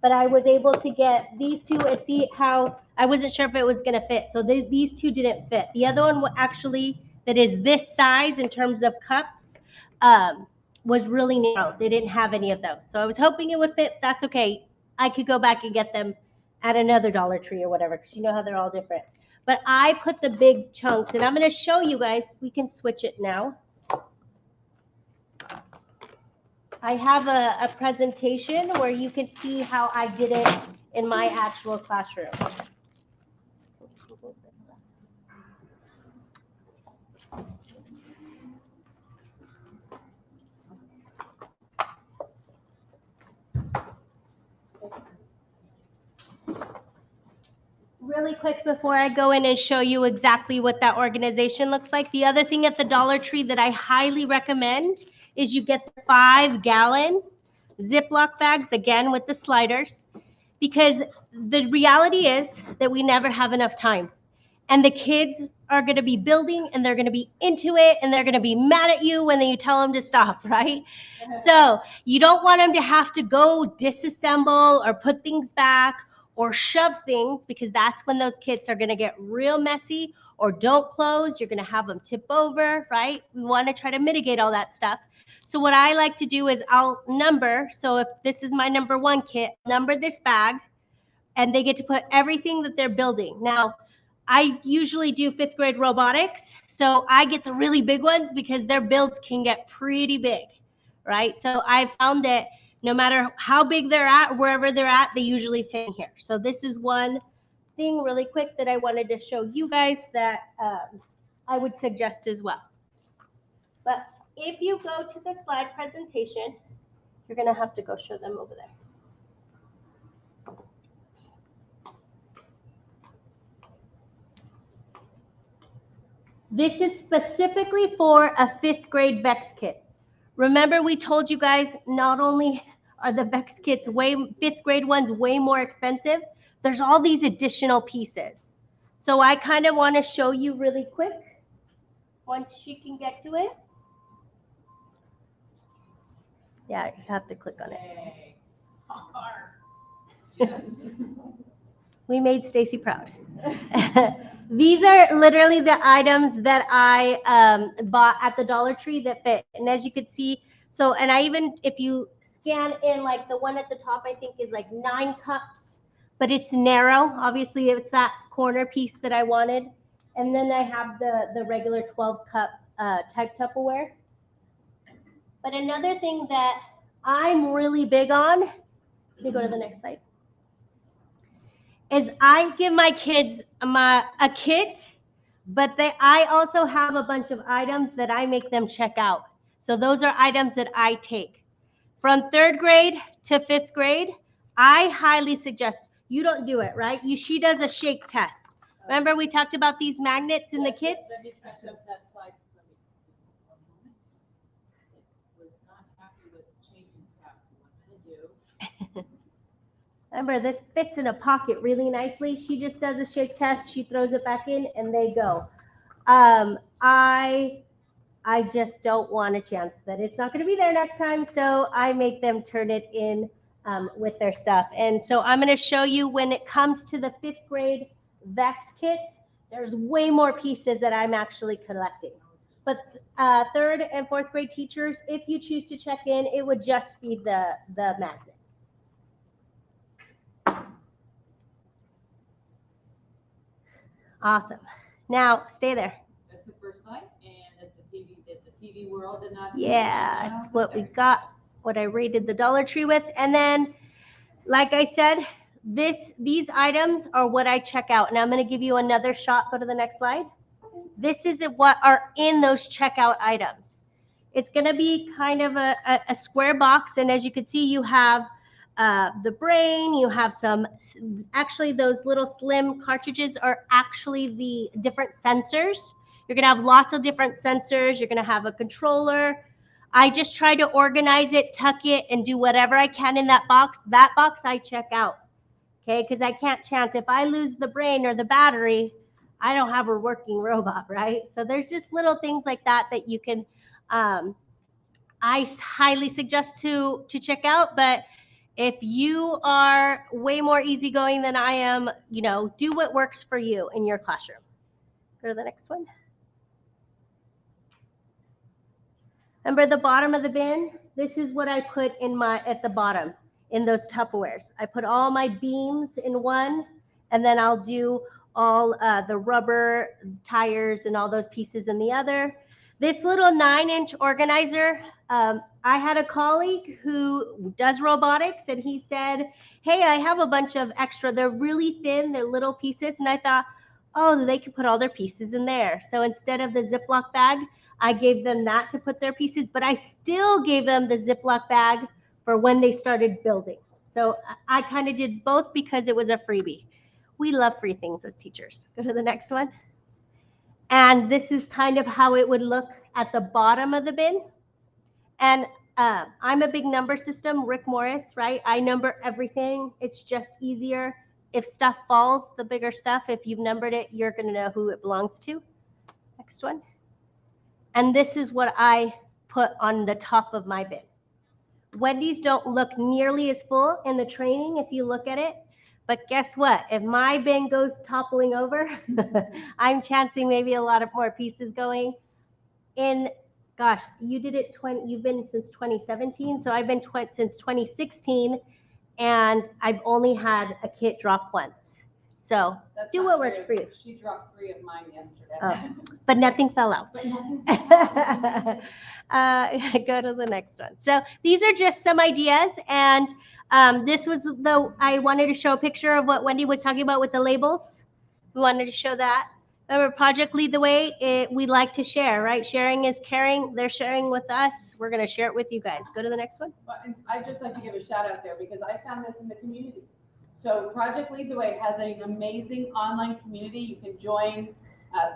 But I was able to get these 2 and see how I wasn't sure if it was going to fit. So these 2 didn't fit. The other one actually that is this size in terms of cups, was really narrow. They didn't have any of those. So I was hoping it would fit. That's okay. I could go back and get them at another Dollar Tree or whatever, because you know how they're all different. But I put the big chunks, and I'm going to show you guys. We can switch it now. I have a presentation where you can see how I did it in my actual classroom. Really quick before I go in and show you exactly what that organization looks like. The other thing at the Dollar Tree that I highly recommend is you get the 5-gallon Ziploc bags, again with the sliders, because the reality is that we never have enough time. And the kids are going to be building, and they're going to be into it, and they're going to be mad at you when you tell them to stop, right? So you don't want them to have to go disassemble or put things back or shove things, because that's when those kits are going to get real messy or don't close. You're going to have them tip over, right? We want to try to mitigate all that stuff. So what I like to do is I'll number. So if this is my number 1 kit, number this bag, and they get to put everything that they're building. Now, I usually do 5th grade robotics, so I get the really big ones because their builds can get pretty big, right? So I found that no matter how big they're at, wherever they're at, they usually fit in here. So this is one thing really quick that I wanted to show you guys that I would suggest as well. But if you go to the slide presentation, you're going to have to go show them over there. This is specifically for a 5th grade Vex kit. Remember, we told you guys not only are the VEX kits fifth grade ones way more expensive, there's all these additional pieces. So I kind of want to show you really quick once she can get to it. Yeah, you have to click on it.
Yes.
We made Stacy proud. These are literally the items that I bought at the Dollar Tree that fit. And as you can see, so, and I even, if you scan in, like the one at the top, I think is like 9 cups, but it's narrow. Obviously, it's that corner piece that I wanted. And then I have the regular 12 cup tag Tupperware. But another thing that I'm really big on, let me go to the next slide, is I give my kids a kit, but I also have a bunch of items that I make them check out. So those are items that I take. From 3rd grade to 5th grade, I highly suggest, you don't do it, right? She does a shake test. Remember we talked about these magnets in the kits?
Let me catch up that slide. One moment. It was not happy with changing tabs. So what I'm going to do.
Remember, this fits in a pocket really nicely. She just does a shake test. She throws it back in, and they go. I just don't want a chance that it's not going to be there next time, so I make them turn it in with their stuff. And so I'm going to show you when it comes to the 5th grade VEX kits, there's way more pieces that I'm actually collecting. But 3rd and 4th grade teachers, if you choose to check in, it would just be the magnet. Awesome. Now, stay there.
That's the first slide, and at the TV world did not see
Yeah, that's what we got, what I rated the Dollar Tree with. And then, like I said, these items are what I check out. And I'm going to give you another shot. Go to the next slide. This is what are in those checkout items. It's going to be kind of a square box. And as you can see, you have the brain, you have some, actually those little slim cartridges are actually the different sensors. You're going to have lots of different sensors. You're going to have a controller. I just try to organize it, tuck it, and do whatever I can in that box. That box I check out, okay? Because I can't chance. If I lose the brain or the battery, I don't have a working robot, right? So there's just little things like that that you can, I highly suggest to check out. But if you are way more easygoing than I am, you know, do what works for you in your classroom. Go to the next one. Remember the bottom of the bin? This is what I put in at the bottom in those Tupperwares. I put all my beams in one, and then I'll do all the rubber tires and all those pieces in the other. This little 9-inch organizer, I had a colleague who does robotics, and he said, hey, I have a bunch of extra. They're really thin, they're little pieces. And I thought, oh, they could put all their pieces in there. So instead of the Ziploc bag, I gave them that to put their pieces, but I still gave them the Ziploc bag for when they started building. So I kind of did both because it was a freebie. We love free things as teachers. Go to the next one. And this is kind of how it would look at the bottom of the bin. And I'm a big number system, Rick Morris, right? I number everything. It's just easier. If stuff falls, the bigger stuff, if you've numbered it, you're going to know who it belongs to. Next one. And this is what I put on the top of my bin. Wendy's don't look nearly as full in the training if you look at it. But guess what? If my bin goes toppling over, I'm chancing maybe a lot of more pieces going in. Gosh, you did it you've been since 2017. So I've been since 2016, and I've only had a kit drop once. So
That's
do what works for you.
She dropped 3 of mine yesterday.
Oh, but nothing fell out. Go to the next one. So these are just some ideas, and this was I wanted to show a picture of what Wendy was talking about with the labels. We wanted to show that. Remember, Project Lead the Way, we like to share, right? Sharing is caring. They're sharing with us. We're going to share it with you guys. Go to the next one.
Well, and I'd just like to give a shout out there because I found this in the community. So Project Lead the Way has an amazing online community. You can join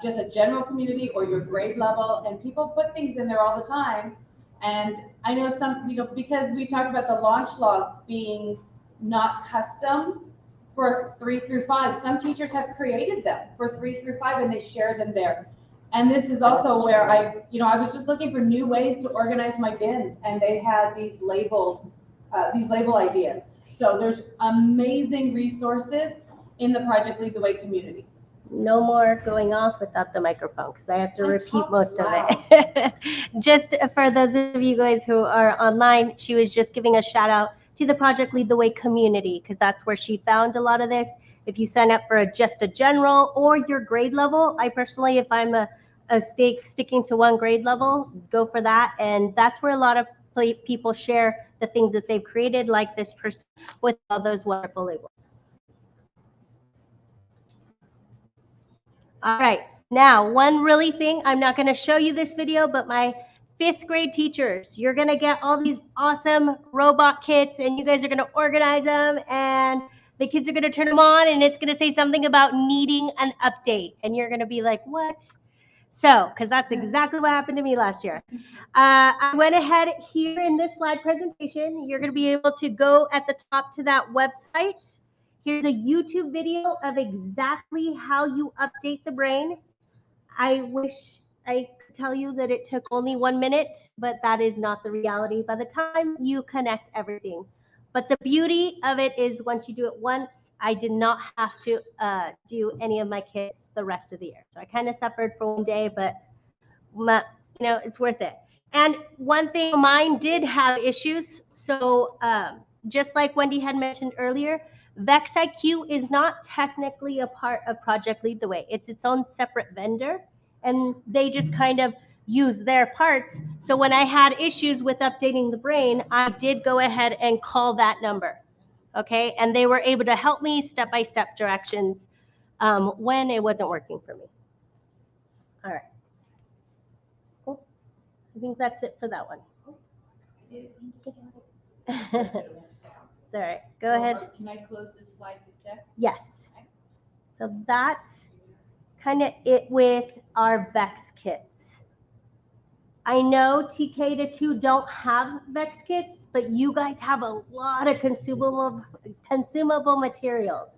just a general community or your grade level, and people put things in there all the time.
And I know some, because we talked about the launch logs being not custom for 3 through 5. Some teachers have created them for 3 through 5 and they share them there. And this is also where I was just looking for new ways to organize my bins, and they had these label ideas. So there's amazing resources in the Project Lead the Way community.
No more going off without the microphone because I have to repeat most of it. Just for those of you guys who are online, she was just giving a shout out to the Project Lead the Way community because that's where she found a lot of this. If you sign up for just a general or your grade level, I personally, if I'm sticking to one grade level, go for that. And that's where a lot of people share the things that they've created, like this person with all those wonderful labels. All right, now one really thing, I'm not going to show you this video, but my 5th grade teachers, you're going to get all these awesome robot kits and you guys are going to organize them and the kids are going to turn them on and it's going to say something about needing an update and you're going to be like, what? So, because that's exactly what happened to me last year. I went ahead here in this slide presentation, you're going to be able to go at the top to that website. Here's a YouTube video of exactly how you update the brain. I wish I could tell you that it took only 1 minute, but that is not the reality by the time you connect everything. But the beauty of it is once you do it once, I did not have to do any of my kits the rest of the year. So I kind of suffered for 1 day, but it's worth it. And one thing, mine did have issues. So just like Wendy had mentioned earlier, VexIQ is not technically a part of Project Lead the Way. It's its own separate vendor, and they just kind of use their parts. So when I had issues with updating the brain, I did go ahead and call that number, okay? And they were able to help me step-by-step directions when it wasn't working for me. All right. Cool. I think that's it for that one. It's all right. Go ahead.
Can I close this slide deck?
Yes. So that's kind of it with our VEX kits. I know TK to 2 don't have VEX kits, but you guys have a lot of consumable materials.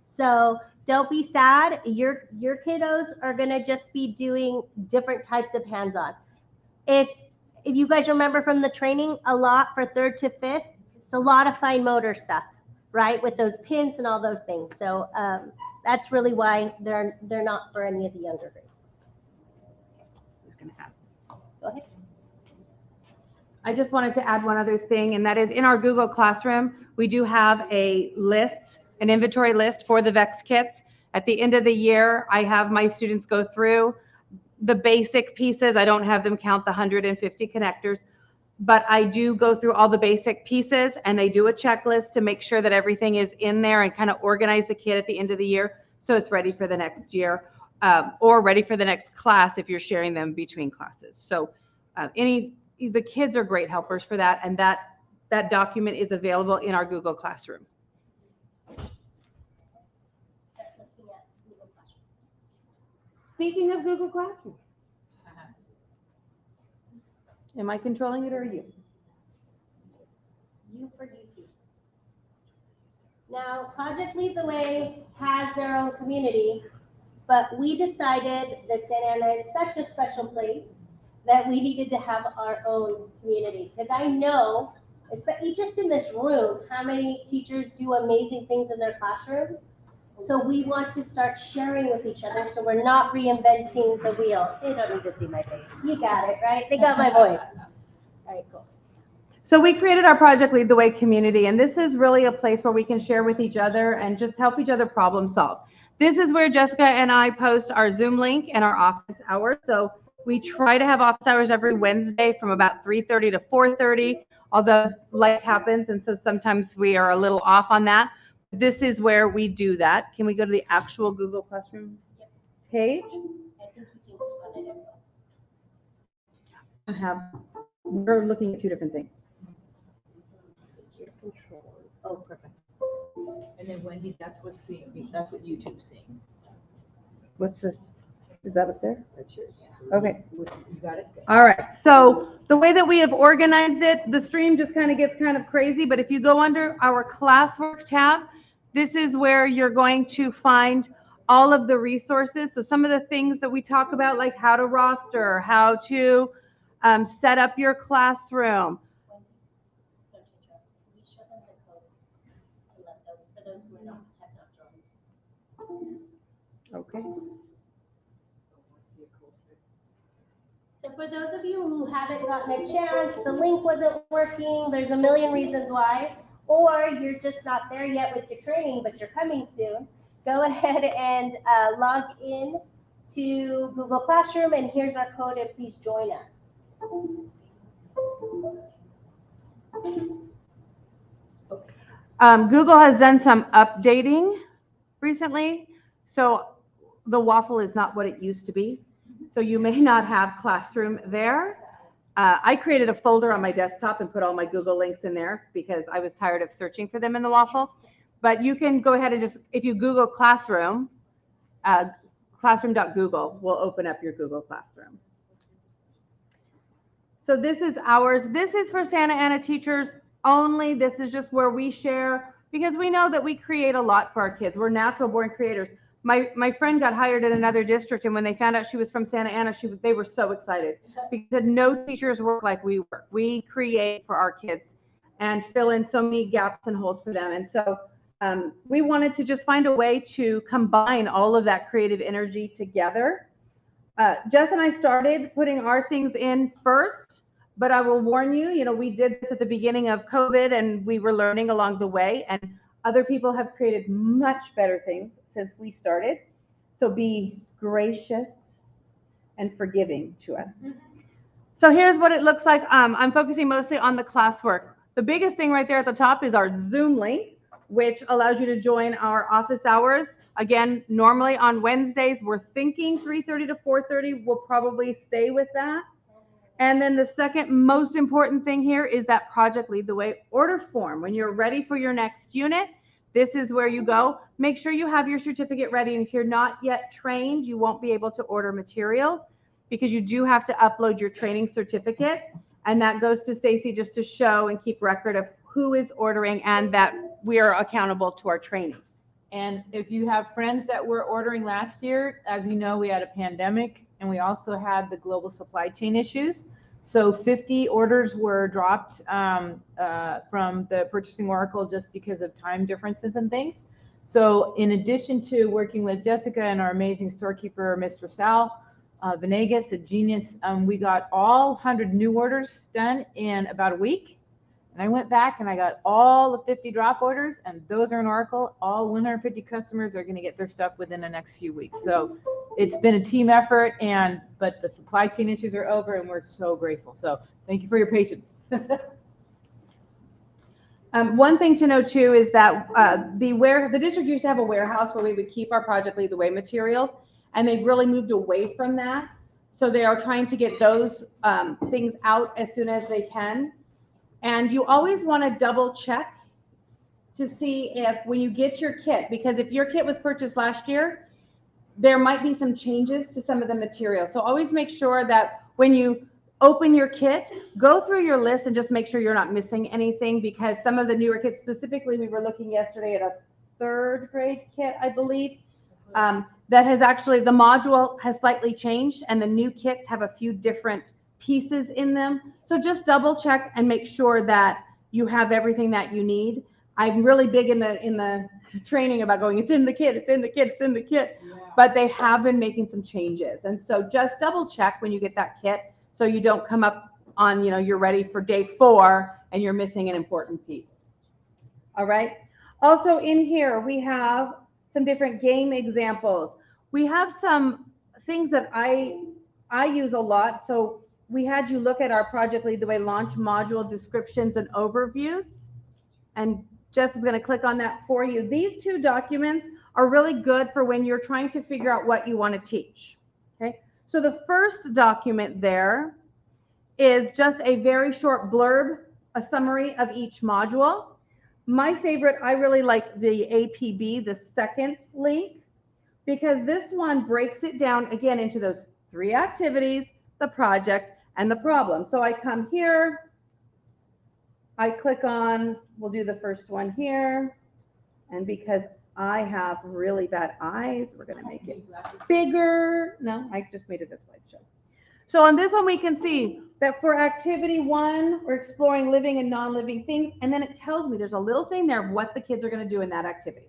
So don't be sad. Your kiddos are going to just be doing different types of hands-on. If you guys remember from the training, a lot for 3rd to 5th, it's a lot of fine motor stuff, right? With those pins and all those things. So that's really why they're not for any of the younger grades.
Who's gonna have?
Go ahead.
I just wanted to add one other thing, and that is in our Google Classroom, we do have a list, an inventory list for the VEX kits. At the end of the year, I have my students go through the basic pieces. I don't have them count the 150 connectors, but I do go through all the basic pieces and they do a checklist to make sure that everything is in there and kind of organize the kit at the end of the year so it's ready for the next year or ready for the next class if you're sharing them between classes. So the kids are great helpers for that, and that document is available in our Google Classroom. Speaking of Google Classroom, am I controlling it or are you?
You for YouTube. Now, Project Lead the Way has their own community, but we decided that Santa Ana is such a special place that we needed to have our own community. Because I know, especially just in this room, how many teachers do amazing things in their classrooms. So we want to start sharing with each other so we're not reinventing the wheel. They don't need to see my face. You got it, right? They got my voice. All right, cool.
So we created our Project Lead the Way community, and this is really a place where we can share with each other and just help each other problem solve. This is where Jessica and I post our Zoom link and our office hours. So we try to have office hours every Wednesday from about 3:30 to 4:30, although life happens, and so sometimes we are a little off on that. This is where we do that. Can we go to the actual Google Classroom page? We're looking at 2 different things.
Oh, perfect.
And then Wendy, that's what YouTube's seeing.
What's this? Is that up there?
That's yours.
Okay.
You got it?
All right. So the way that we have organized it, the stream just kind of gets kind of crazy, but if you go under our classwork tab, this is where you're going to find all of the resources. So some of the things that we talk about, like how to roster, how to set up your classroom.
So to interrupt, can we show them the code to let those, for those who have not joined?
Okay.
So for those of you who haven't gotten a chance, the link wasn't working, there's a million reasons why, or you're just not there yet with your training, but you're coming soon, go ahead and log in to Google Classroom, and here's our code, and please join us.
Google has done some updating recently, so the waffle is not what it used to be. So you may not have Classroom there. I created a folder on my desktop and put all my Google links in there because I was tired of searching for them in the waffle. But you can go ahead and just, if you Google Classroom, classroom.google will open up your Google Classroom. So this is ours. This is for Santa Ana teachers only. This is just where we share, because we know that we create a lot for our kids. We're natural born creators. My friend got hired in another district, and when they found out she was from Santa Ana, they were so excited because no teachers work like we work. We create for our kids and fill in so many gaps and holes for them. And so we wanted to just find a way to combine all of that creative energy together. Jess and I started putting our things in first, but I will warn you, we did this at the beginning of COVID and we were learning along the way, and other people have created much better things since we started. So be gracious and forgiving to us. So here's what it looks like. I'm focusing mostly on the classwork. The biggest thing right there at the top is our Zoom link, which allows you to join our office hours. Again, normally on Wednesdays, we're thinking 3:30 to 4:30. We'll probably stay with that. And then the second most important thing here is that Project Lead the Way order form. When you're ready for your next unit, this is where you go. Make sure you have your certificate ready. And if you're not yet trained, you won't be able to order materials because you do have to upload your training certificate. And that goes to Stacy just to show and keep record of who is ordering and that we are accountable to our training.
And if you have friends that were ordering last year, as you know, we had a pandemic and we also had the global supply chain issues. So 50 orders were dropped from the purchasing oracle just because of time differences and things. So in addition to working with Jessica and our amazing storekeeper, Mr. Sal Venegas, a genius, we got all 100 new orders done in about a week. And I went back and I got all the 50 drop orders, and those are in Oracle. All 150 customers are going to get their stuff within the next few weeks. So it's been a team effort, but the supply chain issues are over, and we're so grateful. So thank you for your patience.
One thing to know too is that the district used to have a warehouse where we would keep our Project Lead the Way materials, and they've really moved away from that. So they are trying to get those things out as soon as they can. And you always want to double check to see if when you get your kit, because if your kit was purchased last year, there might be some changes to some of the materials. So always make sure that when you open your kit, go through your list and just make sure you're not missing anything, because some of the newer kits, specifically, we were looking yesterday at a 3rd grade kit, I believe, that has actually, the module has slightly changed and the new kits have a few different pieces in them. So just double check and make sure that you have everything that you need. I'm really big in the training about going, it's in the kit, it's in the kit, it's in the kit. Yeah. But they have been making some changes. And so just double check when you get that kit so you don't come up on, you're ready for day 4 and you're missing an important piece. All right. Also in here, we have some different game examples. We have some things that I use a lot. So we had you look at our Project Lead the Way launch module descriptions and overviews. And Jess is going to click on that for you. These 2 documents are really good for when you're trying to figure out what you want to teach. Okay. So the first document there is just a very short blurb, a summary of each module. My favorite, I really like the APB, the second link, because this one breaks it down again into those 3 activities, the project and the problem. So I come here, I click on, we'll do the first one here. And because I have really bad eyes, we're going to make it bigger. No, I just made it a slideshow. So on this one, we can see that for activity 1, we're exploring living and non-living things. And then it tells me there's a little thing there of what the kids are going to do in that activity.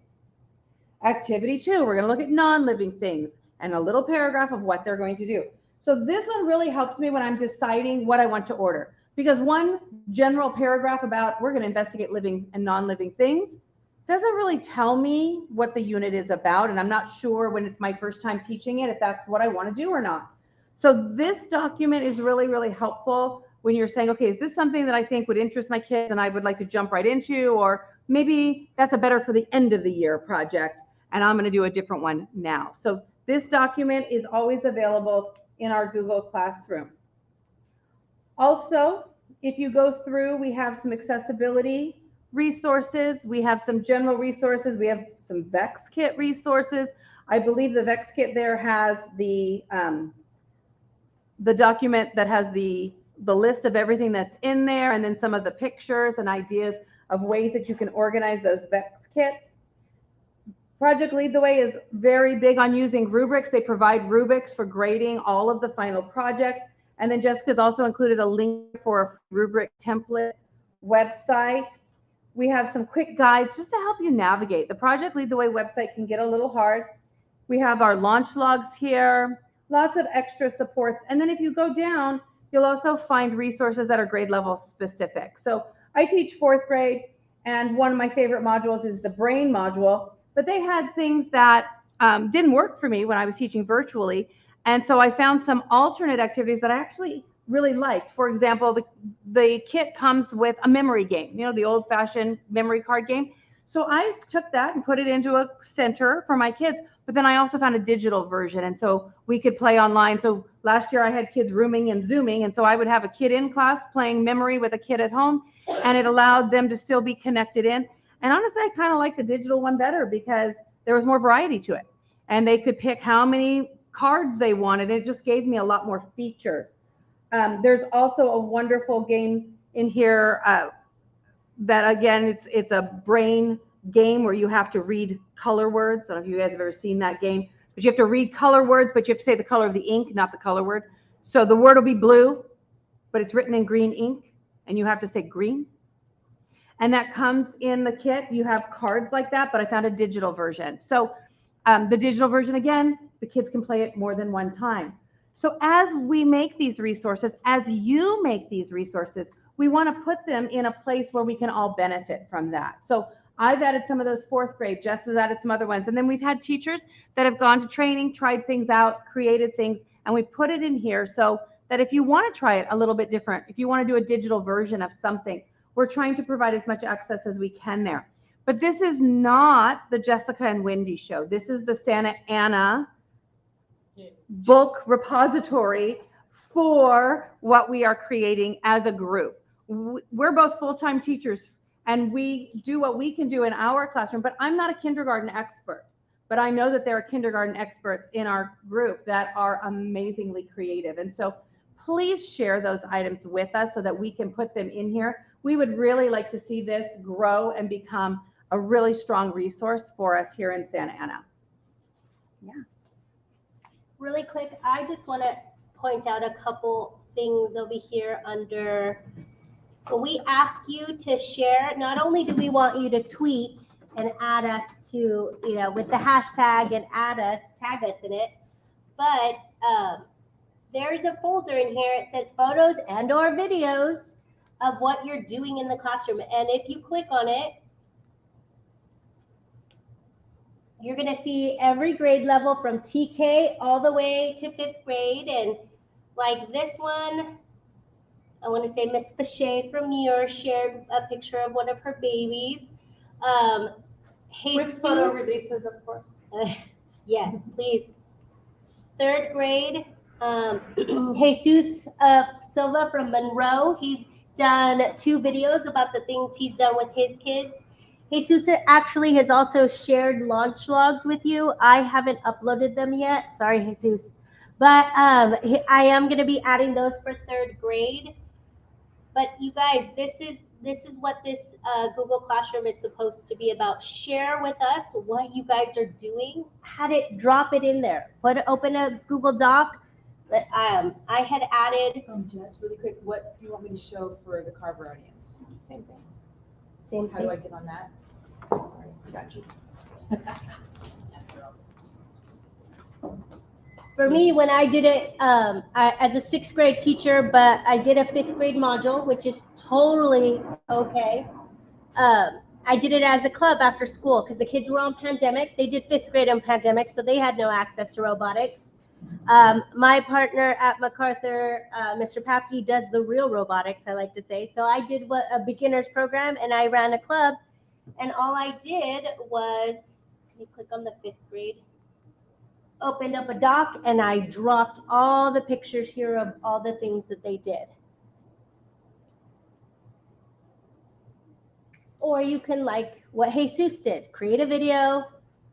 Activity 2, we're going to look at non-living things and a little paragraph of what they're going to do. So this one really helps me when I'm deciding what I want to order, because one general paragraph about we're going to investigate living and non-living things doesn't really tell me what the unit is about. And I'm not sure when it's my first time teaching it, if that's what I want to do or not. So this document is really, really helpful when you're saying, okay, is this something that I think would interest my kids and I would like to jump right into, or maybe that's a better for the end of the year project and I'm going to do a different one now. So this document is always available in our Google Classroom. Also, if you go through, we have some accessibility resources. We have some general resources. We have some VEX Kit resources. I believe the VEX Kit there has the document that has the list of everything that's in there, and then some of the pictures and ideas of ways that you can organize those VEX Kits. Project Lead the Way is very big on using rubrics. They provide rubrics for grading all of the final projects. And then Jessica's also included a link for a rubric template website. We have some quick guides just to help you navigate. The Project Lead the Way website can get a little hard. We have our launch logs here, lots of extra supports. And then if you go down, you'll also find resources that are grade level specific. So I teach 4th grade, and one of my favorite modules is the brain module, but they had things that didn't work for me when I was teaching virtually. And so I found some alternate activities that I actually really liked. For example, the kit comes with a memory game, you know, the old-fashioned memory card game. So I took that and put it into a center for my kids, but then I also found a digital version, and so we could play online. So last year I had kids rooming and Zooming, and so I would have a kid in class playing memory with a kid at home, and it allowed them to still be connected in. And honestly, I kind of like the digital one better because there was more variety to it, and they could pick how many cards they wanted. It just gave me a lot more features. There's also a wonderful game in here that, again, it's a brain game where you have to read color words. I don't know if you guys have ever seen that game, but you have to read color words, but you have to say the color of the ink, not the color word. So the word will be blue, but it's written in green ink, and you have to say green. And that comes in the kit. You have cards like that, but I found a digital version. So the digital version, again, the kids can play it more than one time. So as we make these resources, as you make these resources, we want to put them in a place where we can all benefit from that. So I've added some of those 4th grade, Jess has added some other ones. And then we've had teachers that have gone to training, tried things out, created things, and we put it in here so that if you want to try it a little bit different, if you want to do a digital version of something, we're trying to provide as much access as we can there. But this is not the Jessica and Wendy show. This is the Santa Ana book repository for what we are creating as a group. We're both full-time teachers, and we do what we can do in our classroom, but I'm not a kindergarten expert. But I know that there are kindergarten experts in our group that are amazingly creative. And so please share those items with us so that we can put them in here. We would really like to see this grow and become a really strong resource for us here in Santa Ana. Yeah.
Really quick, I just want to point out a couple things over here under, when we ask you to share, not only do we want you to tweet and add us to, you know, with the hashtag and add us, tag us in it, but there's a folder in here. It says photos and or videos of what you're doing in the classroom. And if you click on it, you're going to see every grade level from TK all the way to 5th grade. And like this one, I want to say Miss Pache from Muir shared a picture of one of her babies.
With photo releases, of course.
Yes, please. 3rd grade, Jesus Silva from Monroe. He's done 2 videos about the things he's done with his kids. Jesus actually has also shared launch logs with you. I haven't uploaded them yet. Sorry, Jesus. But I am going to be adding those for 3rd grade. But you guys, this is what this Google Classroom is supposed to be about. Share with us what you guys are doing. Drop it in there. Open a Google Doc. But I had added.
Jess, really quick, what do you want me to show for the Carver audience?
Same thing. Same
How
thing.
do I get on that? Sorry, I got you.
For me, when I did it as a 6th grade teacher, but I did a 5th grade module, which is totally okay. I did it as a club after school because the kids were on pandemic. They did 5th grade on pandemic, so they had no access to robotics. My partner at MacArthur, Mr. Papke, does the real robotics, I like to say. So I did a beginner's program, and I ran a club. And all I did was, can you click on the 5th grade? Opened up a doc, and I dropped all the pictures here of all the things that they did. Or you can, like what Jesus did, create a video.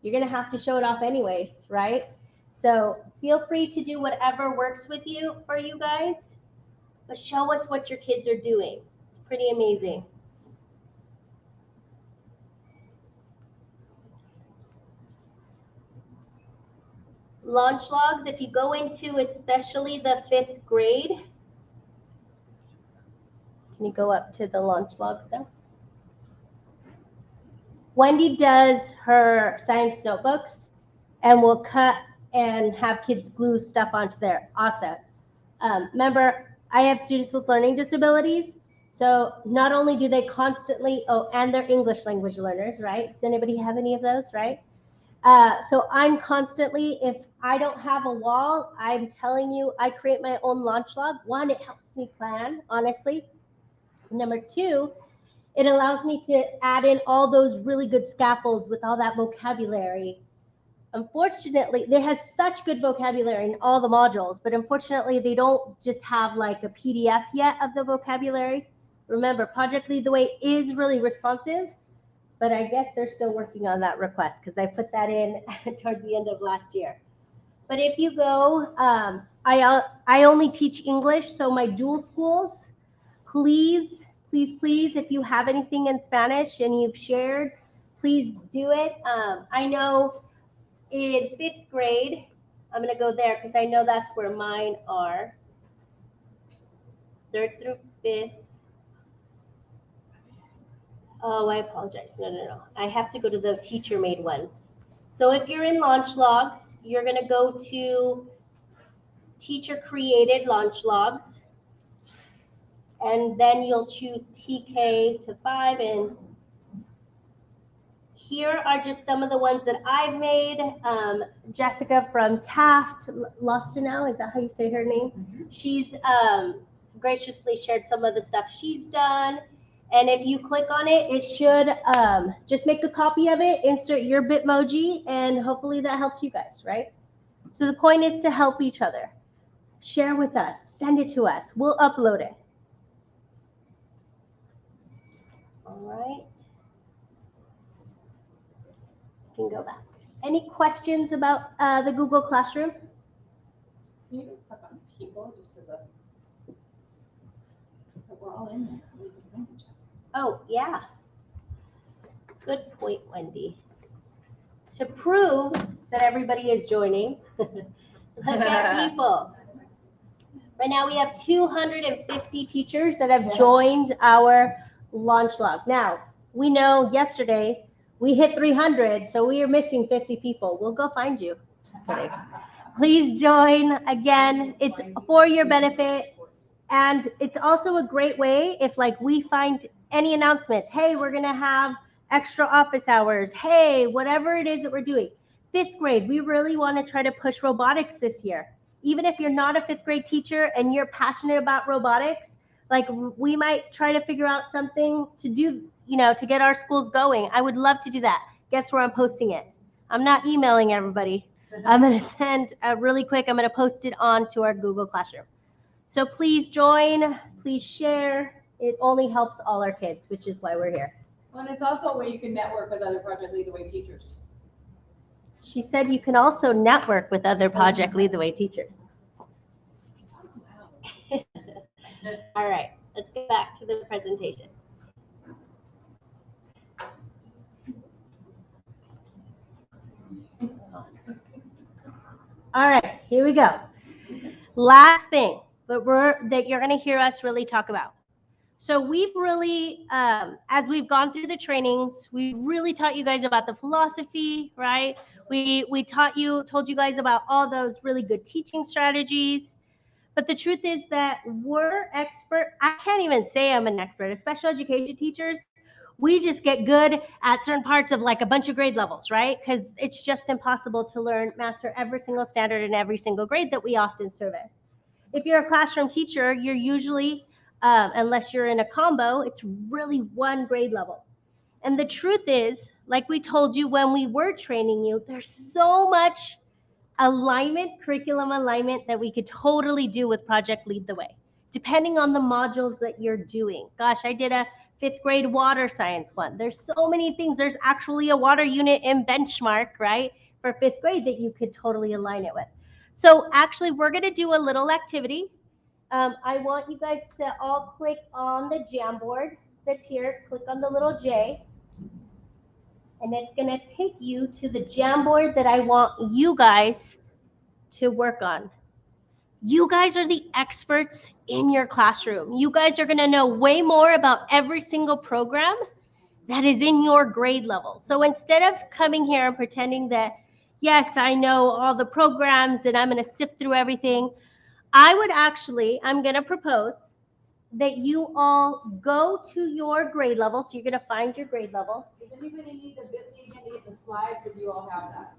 You're going to have to show it off anyways, right? So feel free to do whatever works with you for you guys, but show us what your kids are doing. It's pretty amazing. Launch logs, if you go into especially the 5th grade, can you go up to the launch logs now? Wendy does her science notebooks and will cut and have kids glue stuff onto there. Awesome. Remember, I have students with learning disabilities. So not only do they constantly, and they're English language learners, right? Does anybody have any of those, right? So I'm constantly, if I don't have a wall, I'm telling you, I create my own launch log. 1, it helps me plan, honestly. Number 2, it allows me to add in all those really good scaffolds with all that vocabulary. Unfortunately, there has such good vocabulary in all the modules, but unfortunately, they don't just have like a PDF yet of the vocabulary. Remember, Project Lead the Way is really responsive, but I guess they're still working on that request because I put that in towards the end of last year. But if you go, I only teach English, so my dual schools, please, if you have anything in Spanish and you've shared, please do it. I know in 5th grade, I'm going to go there because I know that's where mine are. 3rd through 5th. Oh, I apologize. No. I have to go to the teacher-made ones. So if you're in launch logs, you're going to go to teacher-created launch logs. And then you'll choose TK to 5. And here are just some of the ones that I've made. Jessica from Taft, Lostenow, is that how you say her name? Mm-hmm. She's graciously shared some of the stuff she's done. And if you click on it, it should just make a copy of it, insert your Bitmoji, and hopefully that helps you guys, right? So the point is to help each other. Share with us, send it to us. We'll upload it. All right. You can go back. Any questions about the Google Classroom?
Can you just click on people just as a, we're all in there.
Oh, yeah. Good point, Wendy. To prove that everybody is joining, look at people. Right now we have 250 teachers that have joined our launch log. Now, we know yesterday we hit 300, so we are missing 50 people. We'll go find you. Just kidding. Please join. Again, it's for your benefit. And it's also a great way if like we find any announcements. Hey, we're going to have extra office hours. Hey, whatever it is that we're doing. 5th grade, we really want to try to push robotics this year. Even if you're not a 5th grade teacher and you're passionate about robotics, like we might try to figure out something to do, you know, to get our schools going. I would love to do that. Guess where I'm posting it? I'm not emailing everybody. I'm going to send really quick. I'm going to post it onto our Google Classroom. So please join, please share. It only helps all our kids, which is why we're here.
Well, and it's also a way you can network with other Project Lead the Way teachers.
She said you can also network with other Project Lead the Way teachers. All right, let's get back to the presentation. All right, here we go. Last thing that you're going to hear us really talk about. So we've really, as we've gone through the trainings, we really taught you guys about the philosophy, right? We told you guys about all those really good teaching strategies. But the truth is that we're expert. I can't even say I'm an expert. As special education teachers, we just get good at certain parts of like a bunch of grade levels, right? Because it's just impossible to master every single standard in every single grade that we often service. If you're a classroom teacher, you're usually, unless you're in a combo, it's really one grade level. And the truth is, like we told you when we were training you, there's so much curriculum alignment that we could totally do with Project Lead the Way, depending on the modules that you're doing. Gosh, I did a 5th grade water science one. There's so many things. There's actually a water unit in Benchmark, right, for 5th grade that you could totally align it with. So actually, we're going to do a little activity. I want you guys to all click on the Jamboard that's here. Click on the little J. And it's going to take you to the Jamboard that I want you guys to work on. You guys are the experts in your classroom. You guys are going to know way more about every single program that is in your grade level. So instead of coming here and pretending that, yes, I know all the programs and I'm going to sift through everything, I'm going to propose that you all go to your grade level. So you're going to find your grade level.
Does anybody need the bit.ly again to get the slides, or do you all have that?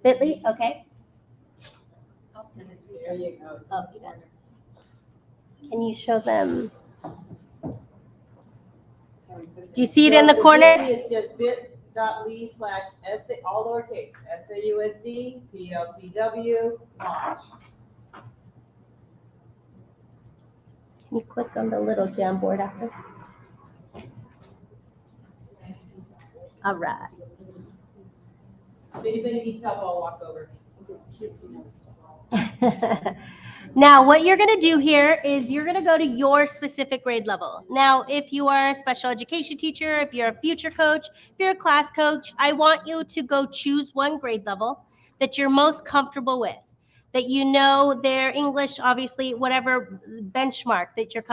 bit.ly, okay.
I'll send it to you. There you go.
Oh, yeah. Can you show them? Do you see it in the corner?
It's just bit.ly/SA, all lowercase, SAUSD, PLTW Launch.
Can you click on the little Jamboard after? All right.
If anybody needs help, I'll walk over.
Now, what you're going to do here is you're going to go to your specific grade level. Now, if you are a special education teacher, if you're a future coach, if you're a class coach, I want you to go choose one grade level that you're most comfortable with, that you know their English, obviously, whatever benchmark that you're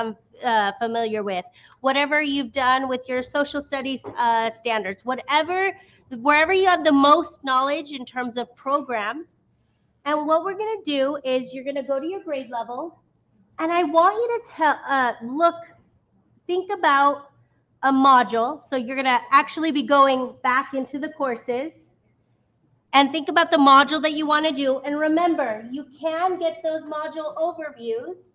familiar with, whatever you've done with your social studies standards, wherever you have the most knowledge in terms of programs. And what we're going to do is you're going to go to your grade level, and I want you to think about a module. So you're going to actually be going back into the courses and think about the module that you want to do. And remember, you can get those module overviews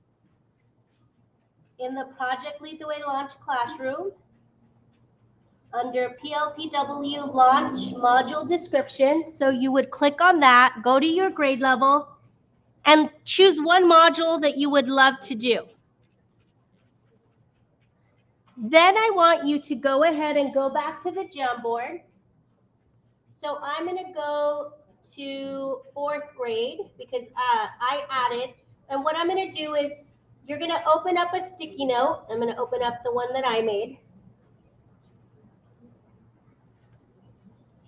in the Project Lead the Way Launch Classroom under PLTW Launch Module Description. So you would click on that, go to your grade level, and choose one module that you would love to do. Then I want you to go ahead and go back to the Jamboard. So I'm going to go to 4th grade because I added. And what I'm going to do is you're going to open up a sticky note. I'm going to open up the one that I made.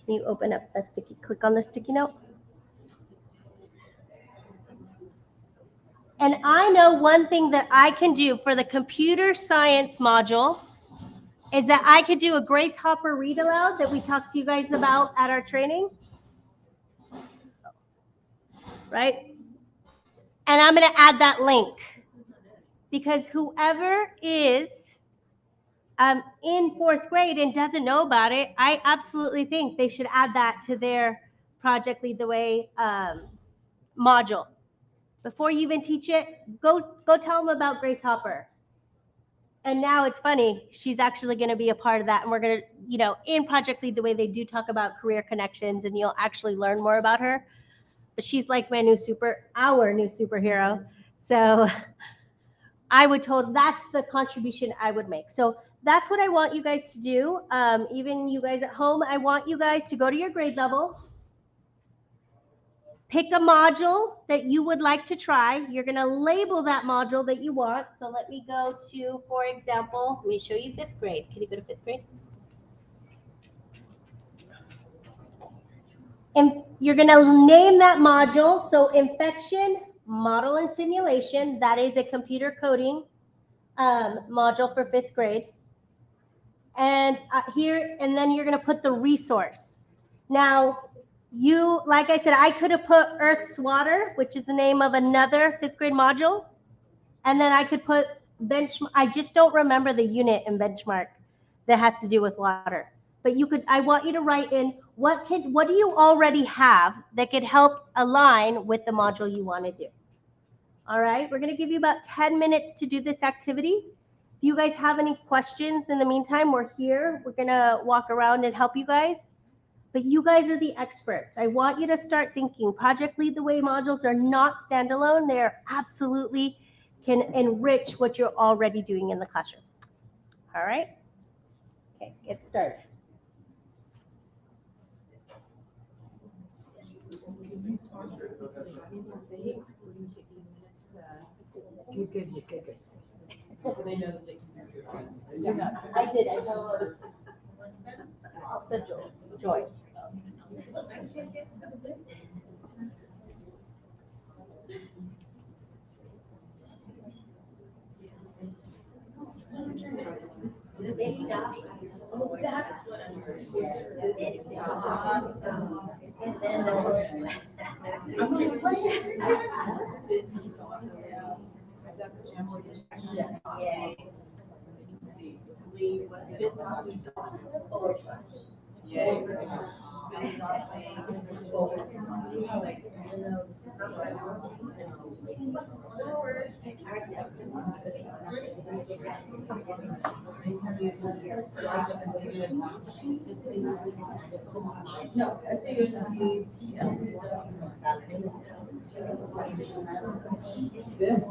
Can you open up the click on the sticky note? And I know one thing that I can do for the computer science module is that I could do a Grace Hopper read aloud that we talked to you guys about at our training. Right? And I'm going to add that link because whoever is in 4th grade and doesn't know about it, I absolutely think they should add that to their Project Lead the Way module. Before you even teach it, go tell them about Grace Hopper. And now it's funny, she's actually going to be a part of that. And we're going to, in Project Lead the Way, they do talk about career connections, and you'll actually learn more about her. But she's like our new superhero. So that's the contribution I would make. So that's what I want you guys to do. Even you guys at home, I want you guys to go to your grade level, pick a module that you would like to try. You're going to label that module that you want. So let me go to, for example, let me show you 5th grade. Can you go to 5th grade? And you're going to name that module. So infection, model and simulation, that is a computer coding module for 5th grade. And and then you're going to put the resource. Now, like I said, I could have put Earth's Water, which is the name of another 5th grade module. And then I could put benchmark. I just don't remember the unit in benchmark that has to do with water. But I want you to write in what do you already have that could help align with the module you want to do. All right, we're going to give you about 10 minutes to do this activity. If you guys have any questions in the meantime, we're here. We're going to walk around and help you guys. But you guys are the experts. I want you to start thinking. Project Lead the Way modules are not standalone. They are absolutely can enrich what you're already doing in the classroom. All right? Okay, get started.
Good. They know that they can hear you.
I did. I know. Also, Joy.
Oh, that's what I'm doing. And then there was. I'm like, what?
I've got the channel. Yes. No, SAUSD, this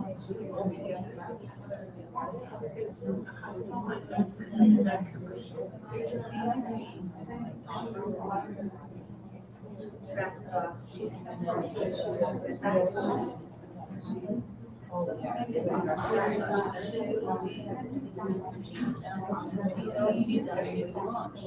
PTLW Launch.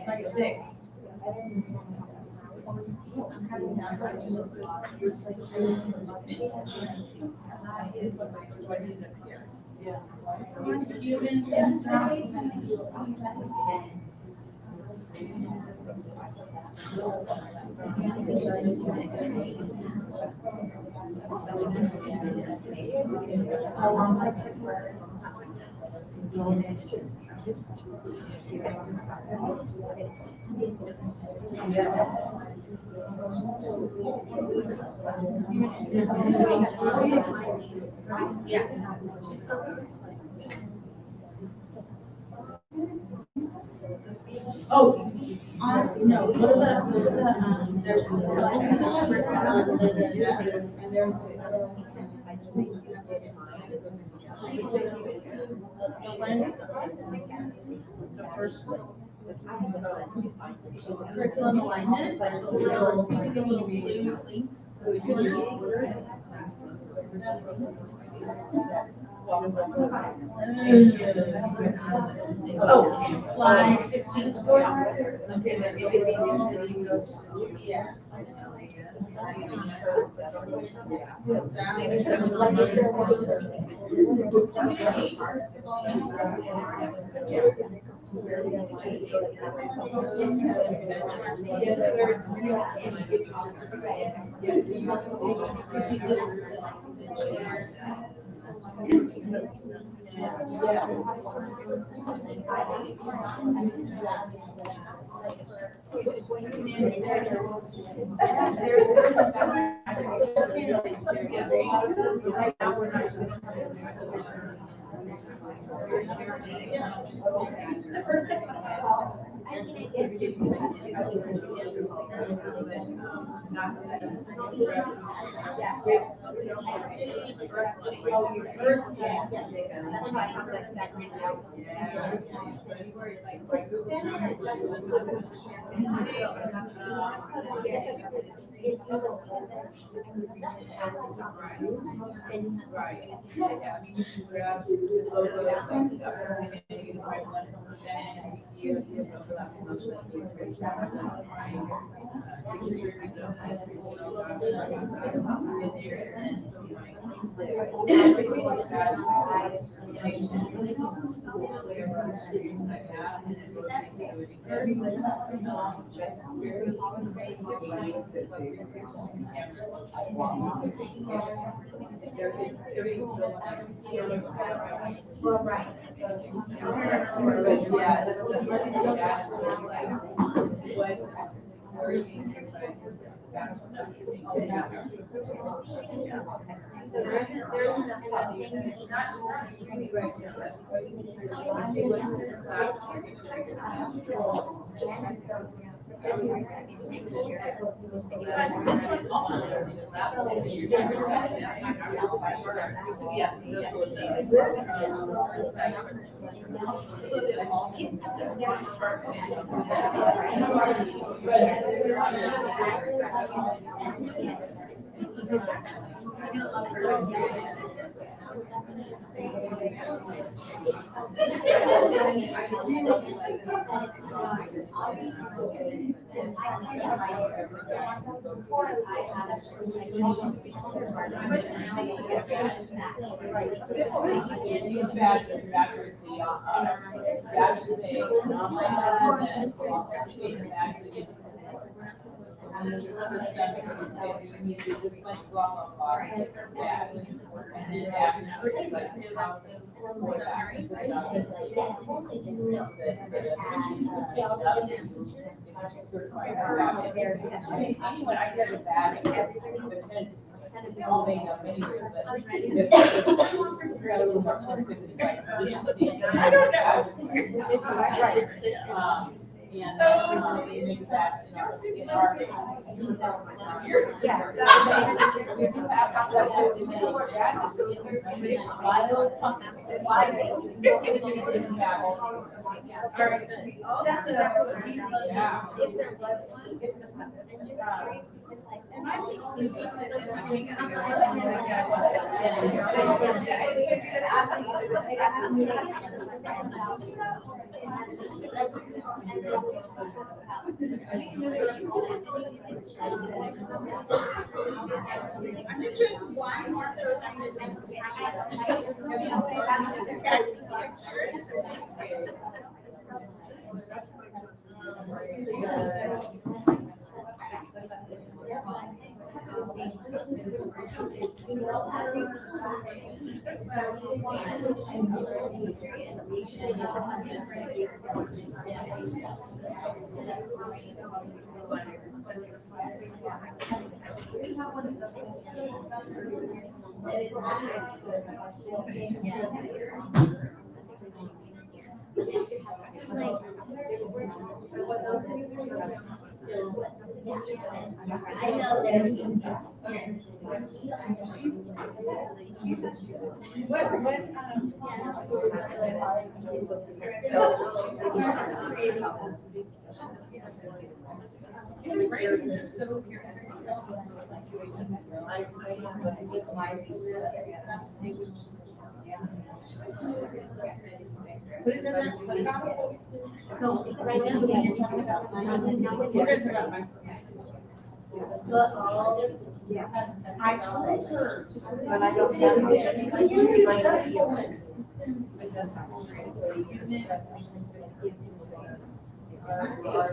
Like 6. Human insight. Yes. Yeah. Oh, no, what about there's the selection and there's the first one. Curriculum alignment, there's a little blue link. So we can oh, slide 15. Okay, there's yeah.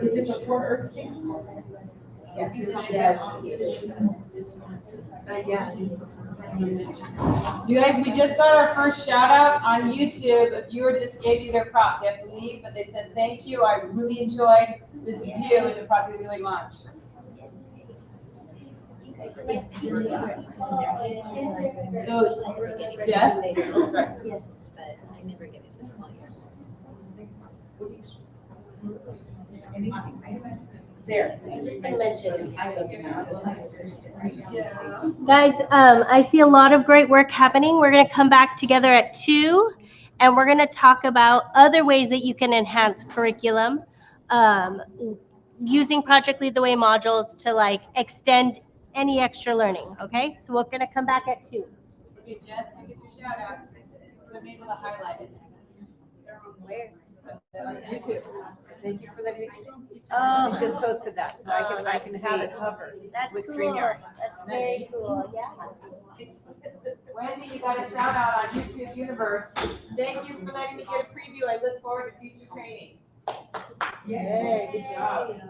Is it before Earth Day?
You guys, we just got our first shout out on YouTube. A viewer just gave you their props. They have to leave, but they said, thank you. I really enjoyed this view in the PTLW Launch. So, Jess? Oh, sorry. There.
Guys, I see a lot of great work happening. We're going to come back together at 2, and we're going to talk about other ways that you can enhance curriculum using Project Lead the Way modules to like extend any extra learning. Okay, so we're going to come back at 2.
Okay, Jess, you get your shout out. I'm able to highlight it.
Where?
On YouTube. Thank you for letting me.
Oh,
I just posted that, so I can have it covered
that's
with
cool.
StreamYard.
That's very cool. Yeah.
Wendy, you got a shout out on YouTube Universe. Thank you for letting me get a preview. I look forward to future trainings. Yay, good job.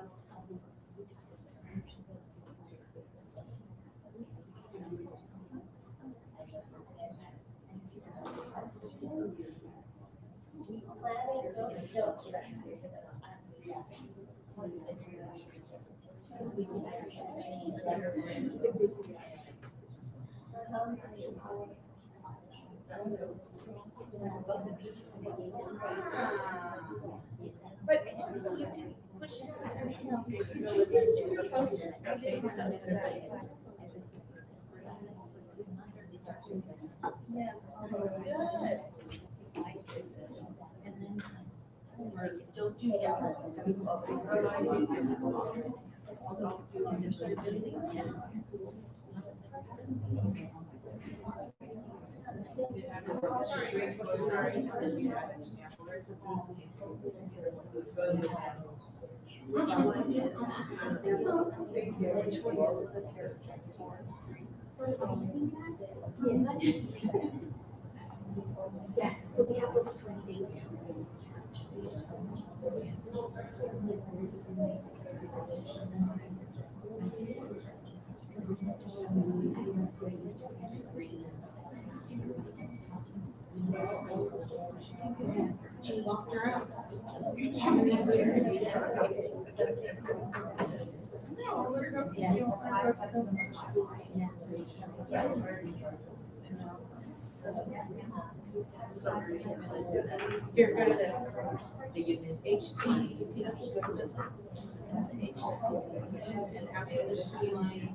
Here, go to this. HT. And after the T line.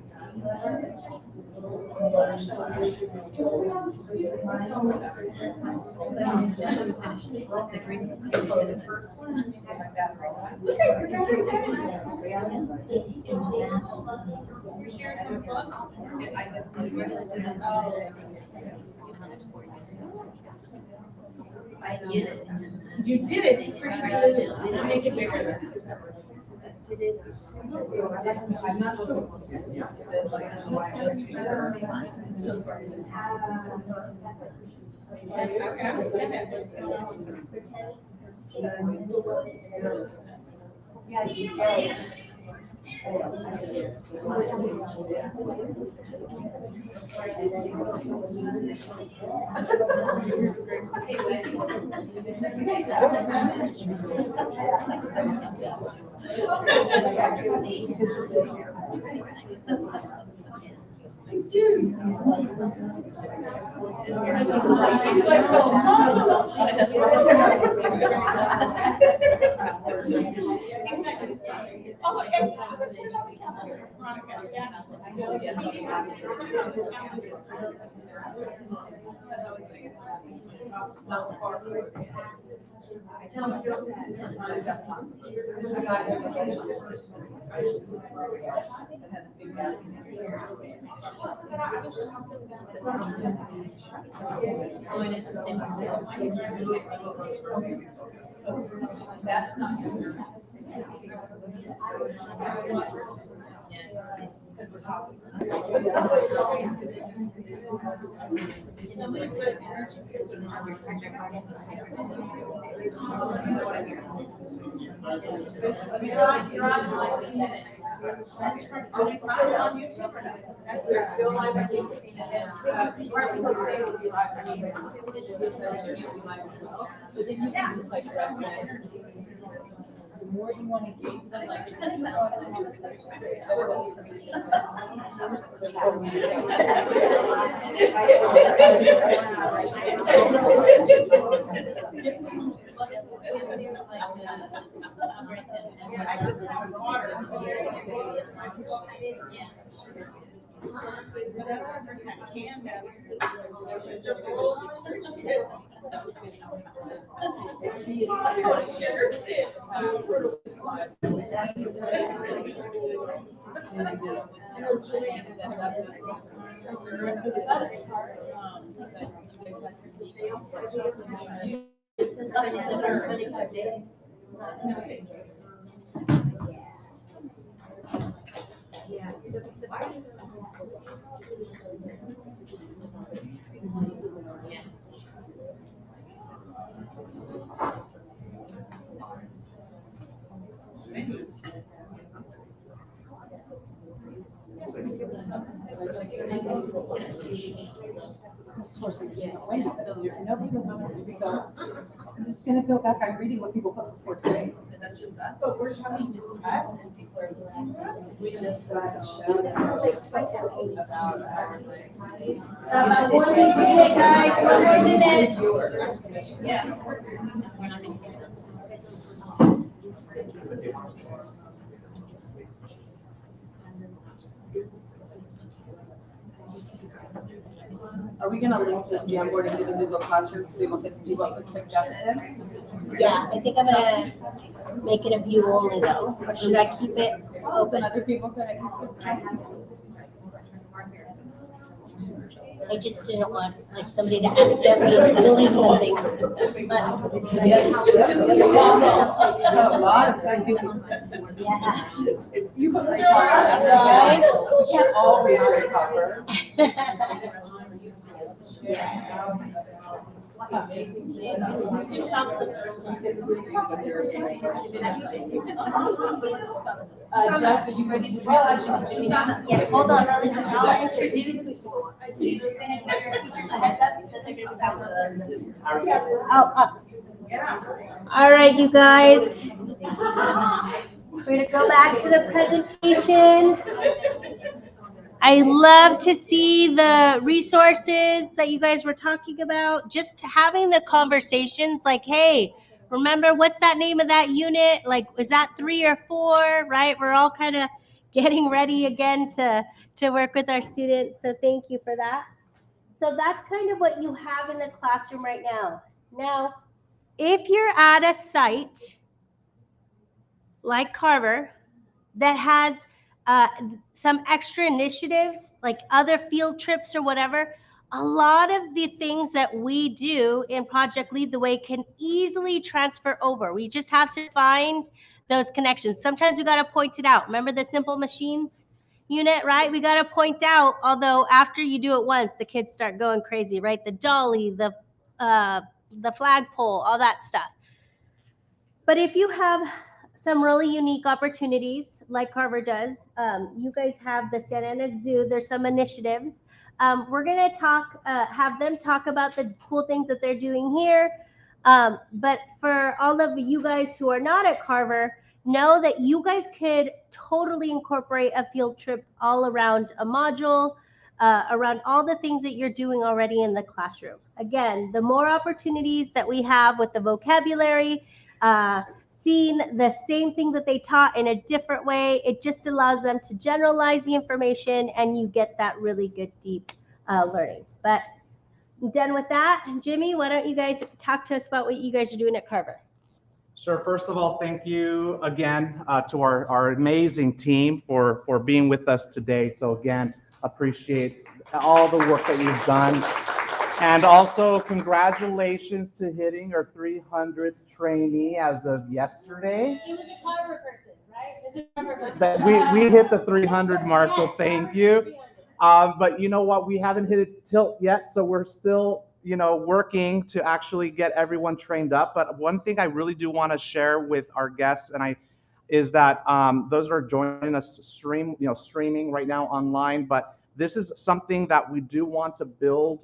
You did it. It's pretty good. Make it bigger. I'm not sure. You're on live 10 minutes. Are we still on YouTube or not? We're still live on YouTube. Or people say we'll be live. I mean, you'll be live as well. But then you can just like rest it. The more you want to engage with them, like 10 minutes of conversation. I'm just gonna go back. I'm reading what people put before today. That's just us. But we're trying to discuss and people are listening to us. We just got a shout out about
1 minute, guys. 1 more minute.
viewer explanation. Yeah. Are we gonna link this Jamboard into the Google Classroom so people can see what was suggested?
Yeah, I think I'm gonna make it a view only though, or should I keep it open?
Other people could.
I just didn't want like somebody to accidentally delete something. But
A lot of fun doing.
yeah.
You put like, we can't all read our cover.
Yeah.
Amazing things. Jess, are you ready to transition to Jimmy now?
Yeah, hold on, really quick. I'll introduce teacher finish your teachers a heads up that they're gonna be Oh, awesome. All right, you guys. We're gonna go back to the presentation. I love to see the resources that you guys were talking about. Just having the conversations like, hey, remember what's that name of that unit? Like, is that 3 or 4, right? We're all kind of getting ready again to work with our students. So thank you for that. So that's kind of what you have in the classroom right now. Now, if you're at a site like Carver that has some extra initiatives, like other field trips or whatever, a lot of the things that we do in Project Lead the Way can easily transfer over. We just have to find those connections. Sometimes we got to point it out. Remember the simple machines unit, right? We got to point out, although after you do it once, the kids start going crazy, right? The dolly, the flagpole, all that stuff. But if you have some really unique opportunities like Carver does, you guys have the Santa Ana Zoo. There's some initiatives. We're gonna have them talk about the cool things that they're doing here. But for all of you guys who are not at Carver, know that you guys could totally incorporate a field trip all around a module, around all the things that you're doing already in the classroom. Again, the more opportunities that we have with the vocabulary, seeing the same thing that they taught in a different way, it just allows them to generalize the information and you get that really good deep learning. But I'm done with that. Jimmy, why don't you guys talk to us about what you guys are doing at Carver?
Sure. First of all, thank you again to our amazing team for being with us today. So again, appreciate all the work that you've done. And also congratulations to hitting our 300th trainee as of yesterday.
He was a Carver person, right?
That we hit the 300 mark, so thank you. But you know what? We haven't hit a tilt yet, so we're still, working to actually get everyone trained up. But one thing I really do want to share with our guests, is that those that are joining us streaming right now online. But this is something that we do want to build.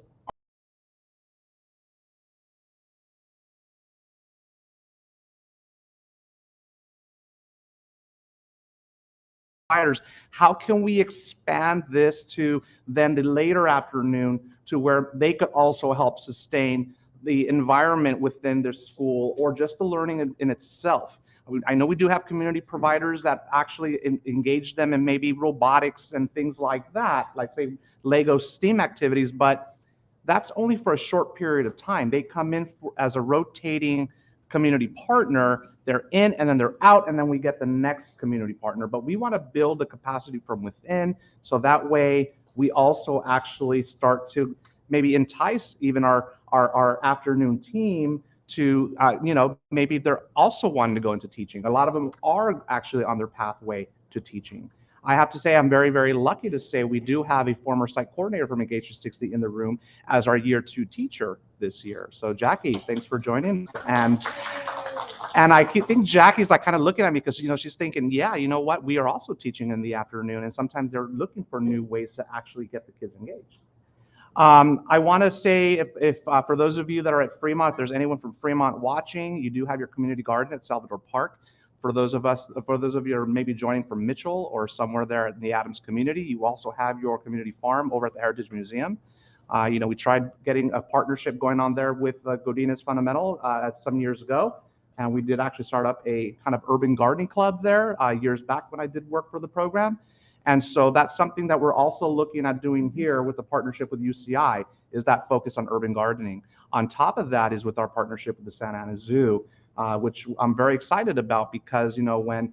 How can we expand this to then the later afternoon to where they could also help sustain the environment within their school or just the learning in itself? I know we do have community providers that actually engage them in maybe robotics and things like that, like say Lego STEAM activities, but that's only for a short period of time. They come in as a rotating community partner, they're in and then they're out, and then we get the next community partner. But we want to build the capacity from within, so that way we also actually start to maybe entice even our afternoon team to, maybe they're also wanting to go into teaching. A lot of them are actually on their pathway to teaching. I have to say I'm very, very lucky to say we do have a former site coordinator from Engage 360 in the room as our year 2 teacher this year. So Jackie, thanks for joining. And I think Jackie's like kind of looking at me because, she's thinking, yeah, you know what? We are also teaching in the afternoon, and sometimes they're looking for new ways to actually get the kids engaged. I want to say if for those of you that are at Fremont, if there's anyone from Fremont watching, you do have your community garden at Salvador Park. For those of you who are maybe joining from Mitchell or somewhere there in the Adams community, you also have your community farm over at the Heritage Museum. We tried getting a partnership going on there with Godinez Fundamental some years ago, and we did actually start up a kind of urban gardening club there years back when I did work for the program. And so that's something that we're also looking at doing here with the partnership with UCI, is that focus on urban gardening. On top of that is with our partnership with the Santa Ana Zoo, which I'm very excited about because, when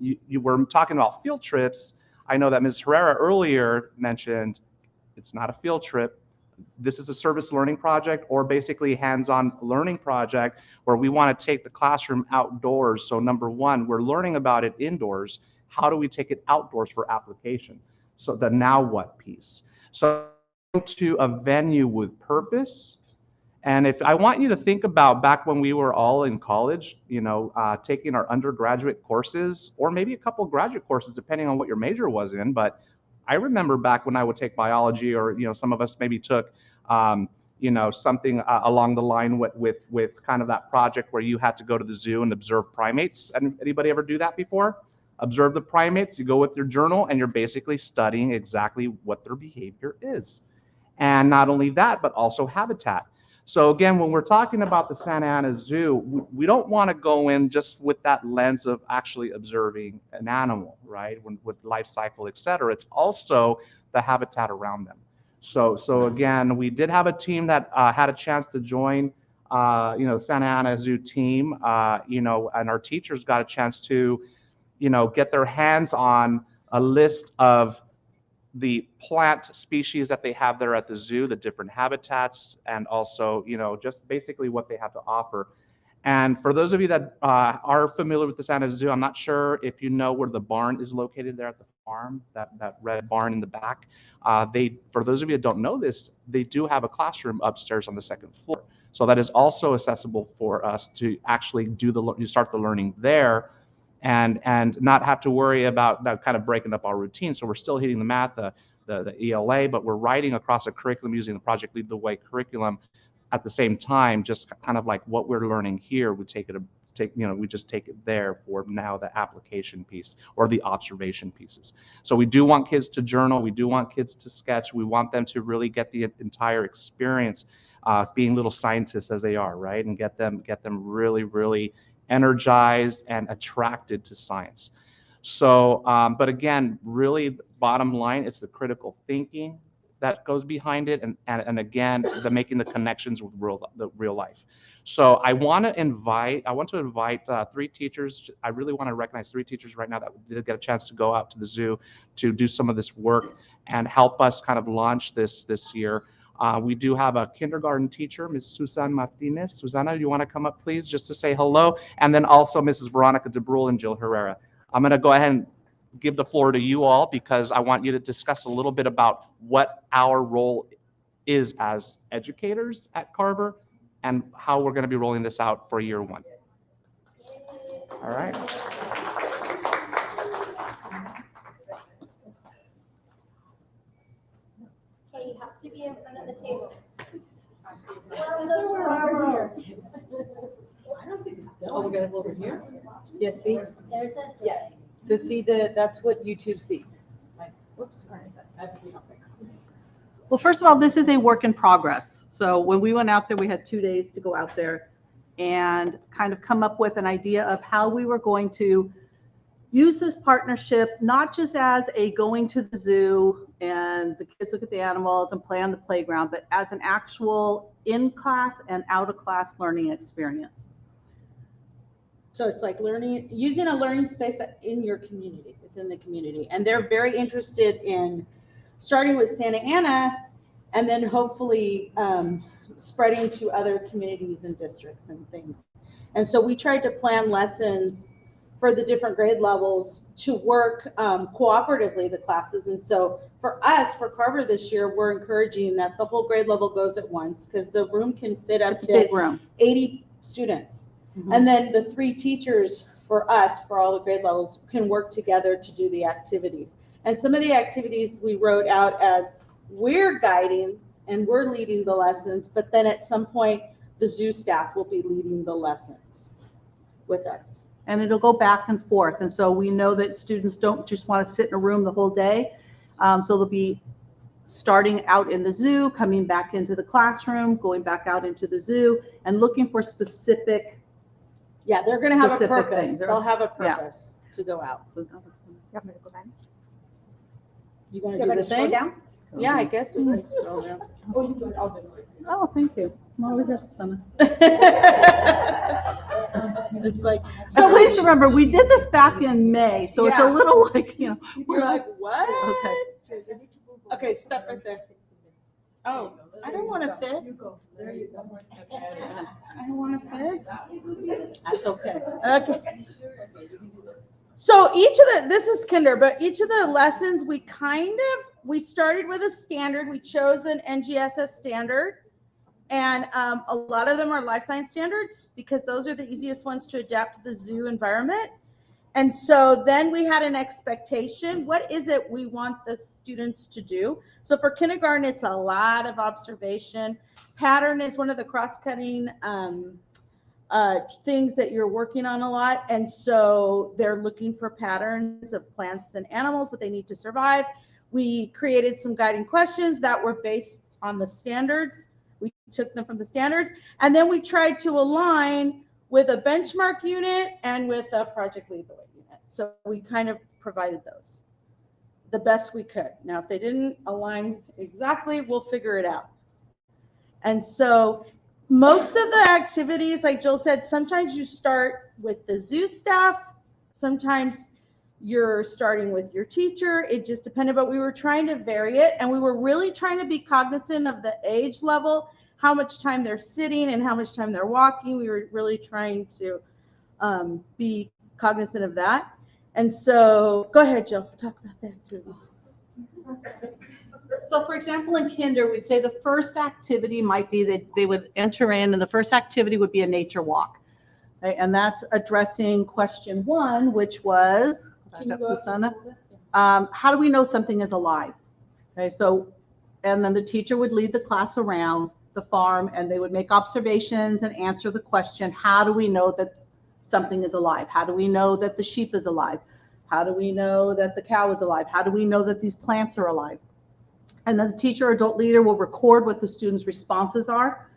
you were talking about field trips, I know that Ms. Herrera earlier mentioned it's not a field trip. This is a service learning project, or basically hands-on learning project, where we want to take the classroom outdoors. So number one, we're learning about it indoors. How do we take it outdoors for application? So the now what piece. So to a venue with purpose. And if I want you to think about back when we were all in college, taking our undergraduate courses, or maybe a couple of graduate courses, depending on what your major was in. But I remember back when I would take biology, or some of us maybe took something along the line with kind of that project where you had to go to the zoo and observe primates. Anybody ever do that before? Observe the primates, you go with your journal, and you're basically studying exactly what their behavior is. And not only that, but also habitat. So again, when we're talking about the Santa Ana Zoo, we don't want to go in just with that lens of actually observing an animal, right? With life cycle, et cetera. It's also the habitat around them. So again, we did have a team that had a chance to join, Santa Ana Zoo team, and our teachers got a chance to, get their hands on a list of the plant species that they have there at the zoo, the different habitats, and also, just basically what they have to offer. And for those of you that are familiar with the Santa Ana Zoo, I'm not sure if you know where the barn is located there at the farm, that red barn in the back. For those of you that don't know this, they do have a classroom upstairs on the 2nd floor. So that is also accessible for us to actually start the learning there, and not have to worry about that kind of breaking up our routine. So we're still hitting the math, the ELA, but we're writing across a curriculum using the Project Lead the Way curriculum at the same time, just kind of like what we're learning here, we just take it there for now the application piece or the observation pieces. So we do want kids to journal, we do want kids to sketch, we want them to really get the entire experience, being little scientists as they are, right? And get them really, really energized and attracted to science. So, but again, really bottom line, it's the critical thinking that goes behind it, and again, making the connections with real life. So I want to invite 3 teachers. I really want to recognize 3 teachers right now that did get a chance to go out to the zoo to do some of this work and help us kind of launch this year. We do have a kindergarten teacher, Ms. Susan Martinez. Susana, you want to come up, please, just to say hello? And then also Mrs. Veronica DeBrule and Jill Herrera. I'm going to go ahead and
give the floor to you all because I want you to discuss a little bit about what our role is as educators at Carver and how we're going to be rolling this out for year one. All right.
Okay, you have to be in front of the table.
I don't think it's going. Oh, we're gonna go over here? Yeah, see?
There's a.
Yeah. So see that's what YouTube sees. Whoops, sorry.
Well, first of all, this is a work in progress. So when we went out there, we had 2 days to go out there and kind of come up with an idea of how we were going to use this partnership, not just as a going to the zoo and the kids look at the animals and play on the playground, but as an actual in-class and out-of-class learning experience.
So it's like learning, using a learning space in your community, within the community. And they're very interested in starting with Santa Ana and then hopefully spreading to other communities and districts and things. And so we tried to plan lessons for the different grade levels to work cooperatively, the classes. And so for us, for Carver this year, we're encouraging that the whole grade level goes at once because the room can fit up to 80 students. Mm-hmm. And then the 3 teachers for us, for all the grade levels, can work together to do the activities. And some of the activities we wrote out as we're guiding and we're leading the lessons, but then at some point, the zoo staff will be leading the lessons with us.
And it'll go back and forth. And so we know that students don't just want to sit in a room the whole day. So they'll be starting out in the zoo, coming back into the classroom, going back out into the zoo, and looking for specific.
Yeah, they're going to have a purpose.
Things.
They'll have a purpose to go out. So,
You want me to go back?
you want to do the thing?
Down?
Yeah, I guess we can scroll down.
Oh, you do it. I'll do it.
Oh, thank you. Well, we got Susanna.
It's like,
So please remember, we did this back in May, so it's a little like, you know.
You're like, what?
Okay.
Okay, stop right there. Oh, I don't want to fit.
There you go. More step ahead.
I don't want to fit.
That's okay.
Okay. So each of the, this is kinder, but each of the lessons we started with a standard. We chose an NGSS standard. And a lot of them are life science standards because those are the easiest ones to adapt to the zoo environment. And so then we had an expectation. What is it we want the students to do? So for kindergarten, it's a lot of observation. Pattern is one of the cross-cutting things that you're working on a lot. And so they're looking for patterns of plants and animals, what they need to survive. We created some guiding questions that were based on the standards. We took them from the standards, and then we tried to align with a benchmark unit and with a project lead the way unit. So we kind of provided those the best we could. Now, if they didn't align exactly, we'll figure it out. And so most of the activities, like Jill said, sometimes you start with the zoo staff, sometimes you're starting with your teacher. It just depended, but we were trying to vary it, and we were really trying to be cognizant of the age level, how much time they're sitting and how much time they're walking. We were really trying to be cognizant of that. And so go ahead, Jill, talk about the activities.
So for example, in kinder, we'd say the first activity might be that they would enter in, and the first activity would be a nature walk. Right? And that's addressing question 1, which was, Susanna, how do we know something is alive? Okay, so, and then the teacher would lead the class around the farm, and they would make observations and answer the question, how do we know that something is alive? How do we know that the sheep is alive? How do we know that the cow is alive? How do we know that these plants are alive? And then the teacher or adult leader will record what the students' responses are.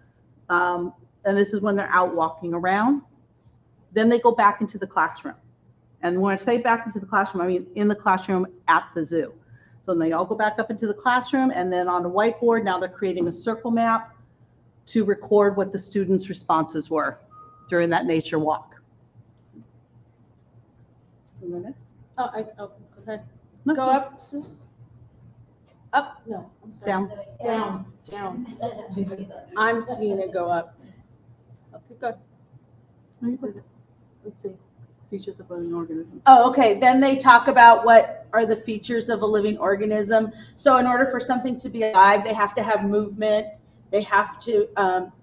And this is when they're out walking around. Then they go back into the classroom. And when I say back into the classroom, I mean in the classroom at the zoo. So then they all go back up into the classroom, and then on a whiteboard, now they're creating a circle map to record what the students' responses were during that nature walk. Can we go next?
Oh, go ahead.
No.
Go up, Sus. Up, no, I'm sorry.
Down.
Down. I'm seeing it go up. Okay, good. Let's see.
Features of an organism.
Oh, okay. Then they talk about what are the features of a living organism. So in order for something to be alive, they have to have movement. They have to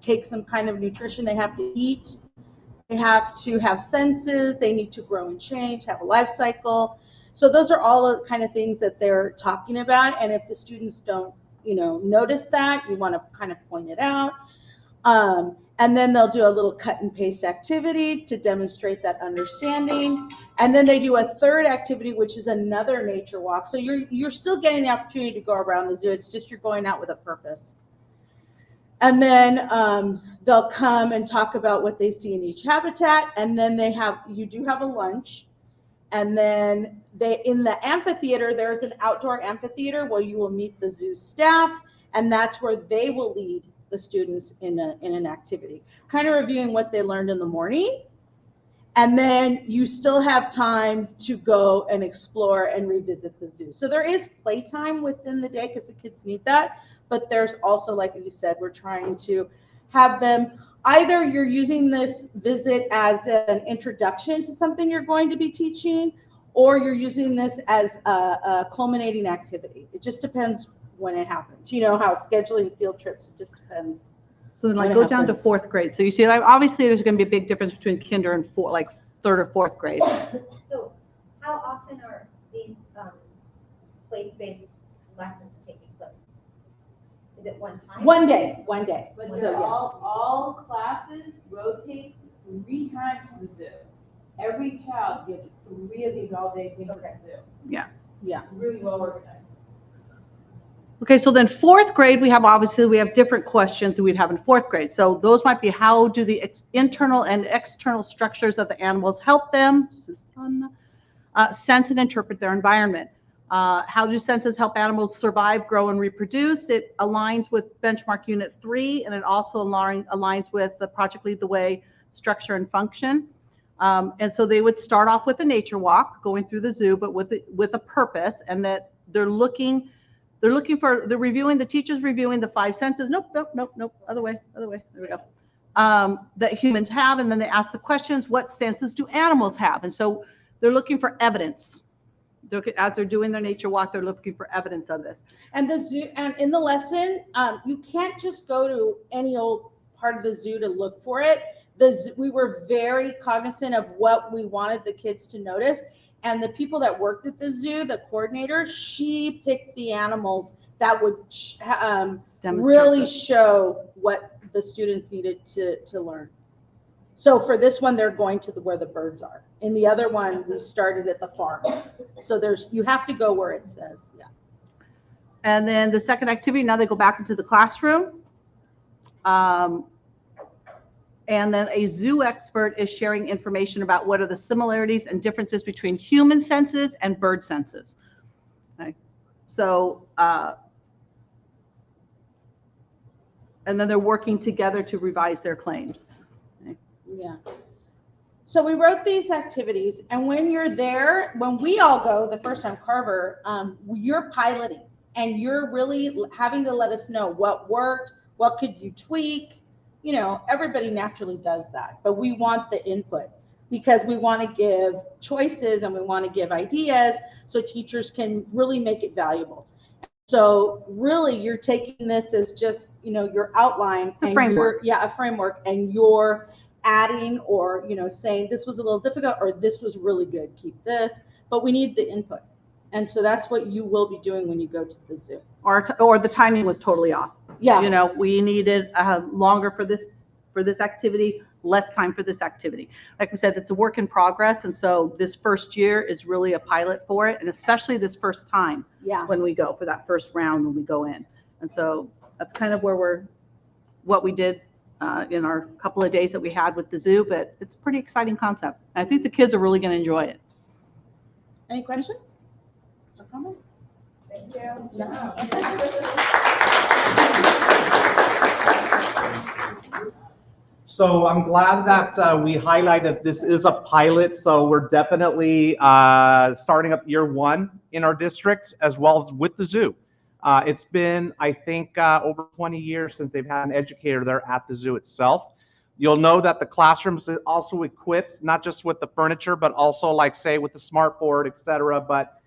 take some kind of nutrition. They have to eat. They have to have senses. They need to grow and change, have a life cycle. So those are all the kind of things that they're talking about. And if the students don't, notice that, you want to kind of point it out. And then they'll do a little cut and paste activity to demonstrate that understanding. And then they do a third activity, which is another nature walk. So you're still getting the opportunity to go around the zoo. It's just you're going out with a purpose. And then they'll come and talk about what they see in each habitat. And then you do have a lunch. And then in the amphitheater, there's an outdoor amphitheater where you will meet the zoo staff. And that's where they will lead the students in an activity, kind of reviewing what they learned in the morning. And then you still have time to go and explore and revisit the zoo. So there is playtime within the day because the kids need that. But there's also, like you said, we're trying to have them, either you're using this visit as an introduction to something you're going to be teaching, or you're using this as a culminating activity. It just depends when it happens. You know how scheduling field trips, it just depends.
So then go down to 4th grade. So you see, obviously there's going to be a big difference between kinder and 3rd or 4th grade.
So how often are these place-based lessons taking place? Is it one time?
One day.
But
So,
they're
yeah.
all classes rotate 3 times to the zoo. Every child gets 3 of these all-day things at the zoo.
Yeah.
Really well organized.
Okay, so then 4th grade, we have different questions that we'd have in 4th grade. So those might be, how do the internal and external structures of the animals help them sense and interpret their environment? How do senses help animals survive, grow, and reproduce? It aligns with benchmark unit 3, and it also aligns with the Project Lead the Way structure and function. And so they would start off with a nature walk, going through the zoo, but with a purpose, and that they're reviewing, the teacher's reviewing the 5 senses. Nope, other way, there we go. That humans have, and then they ask the questions, what senses do animals have? And so they're looking for evidence. As they're doing their nature walk, they're looking for evidence of this.
And the zoo, and in the lesson, you can't just go to any old part of the zoo to look for it. We were very cognizant of what we wanted the kids to notice. And the people that worked at the zoo, the coordinator, she picked the animals that would really show what the students needed to learn. So for this one, they're going to where the birds are. In the other one, we started at the farm. So you have to go where it says, yeah.
And then the second activity, now they go back into the classroom. And then a zoo expert is sharing information about what are the similarities and differences between human senses and bird senses. Okay. So, and then they're working together to revise their claims. Okay.
Yeah. So we wrote these activities, and when you're there, when we all go the first time, Carver, you're piloting, and you're really having to let us know what worked, what could you tweak. You know, everybody naturally does that, but we want the input because we want to give choices and we want to give ideas so teachers can really make it valuable. So really you're taking this as just, your outline.
It's a framework.
A framework, and you're adding or, saying this was a little difficult or this was really good, keep this, but we need the input. And so that's what you will be doing when you go to the zoo.
Or the timing was totally off.
Yeah.
We needed longer for this activity, less time for this activity. Like we said, it's a work in progress. And so this first year is really a pilot for it. And especially this first time when we go for that first round, when we go in. And so that's kind of what we did in our couple of days that we had with the zoo, but it's a pretty exciting concept. I think the kids are really going to enjoy it.
Any questions or comments?
Thank you.
So I'm glad that we highlighted this is a pilot. So we're definitely starting up year 1 in our district as well as with the zoo. It's been, I think, over 20 years since they've had an educator there at the zoo itself.
You'll know that the classrooms are also equipped, not just with the furniture, but also like say with the smart board, et cetera. But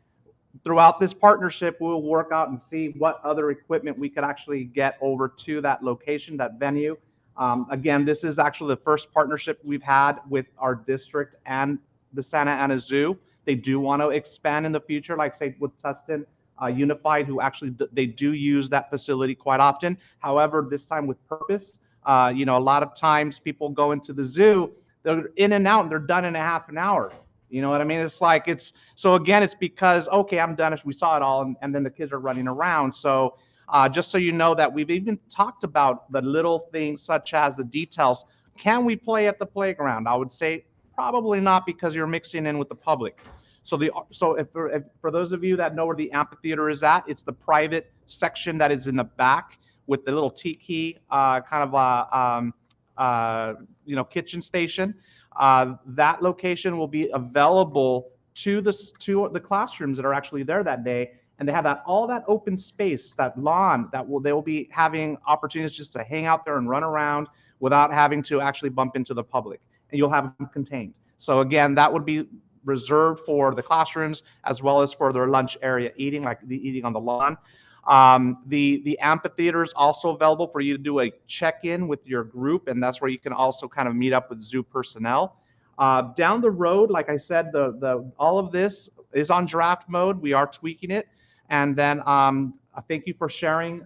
throughout this partnership, we'll work out and see what other equipment we could actually get over to that location, that venue. Again, this is actually the first partnership we've had with our district and the Santa Ana Zoo. They do want to expand in the future, like say with Tustin Unified, who actually they do use that facility quite often. However, this time with purpose. You know, a lot of times people go into the zoo, they're in and out and they're done in a half an hour. You know what I mean? It's like so again, it's because, okay, I'm done. We saw it all. And then the kids are running around. So just so you know that we've even talked about the little things such as the details. Can we play at the playground? I would say probably not, because you're mixing in with the public. So if for those of you that know where the amphitheater is at, it's the private section that is in the back with the little tiki kitchen station. That location will be available to the classrooms that are actually there that day, and they have all that open space, that lawn they will be having opportunities just to hang out there and run around without having to actually bump into the public, and you'll have them contained. So again, that would be reserved for the classrooms as well as for their lunch area eating, like the eating on the lawn. The amphitheater is also available for you to do a check-in with your group, and that's where you can also kind of meet up with zoo personnel. Down the road, like I said, all of this is on draft mode. We are tweaking it, and then thank you for sharing,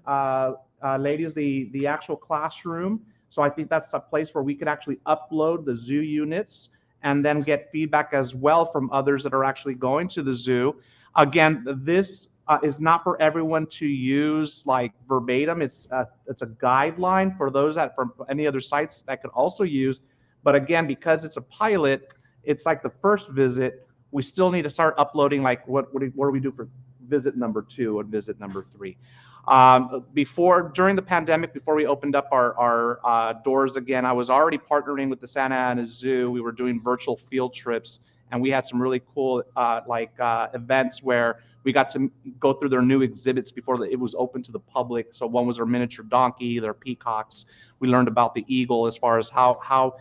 ladies, the actual classroom. So I think that's a place where we could actually upload the zoo units and then get feedback as well from others that are actually going to the zoo. Again, this is not for everyone to use like verbatim. It's a guideline for those that from any other sites that could also use. But again, because it's a pilot, it's like the first visit. We still need to start uploading like what do we do for visit number 2 and visit number 3. During the pandemic, before we opened up our doors again, I was already partnering with the Santa Ana Zoo. We were doing virtual field trips, and we had some really cool events where we got to go through their new exhibits before it was open to the public. So one was their miniature donkey, their peacocks. We learned about the eagle as far as how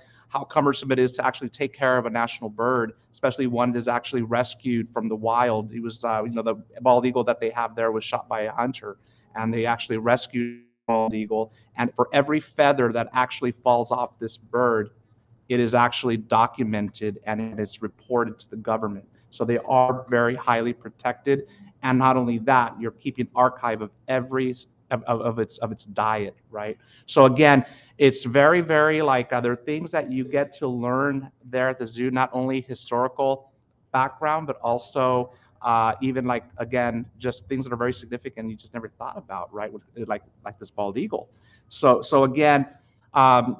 cumbersome it is to actually take care of a national bird, especially one that is actually rescued from the wild. He was, the bald eagle that they have there was shot by a hunter, and they actually rescued the bald eagle. And for every feather that actually falls off this bird, it is actually documented and it's reported to the government. So they are very highly protected. And not only that, you're keeping archive of every of its diet, right? So again, it's very, very like other things that you get to learn there at the zoo, not only historical background, but also even like, again, just things that are very significant you just never thought about, right? Like this bald eagle. So again,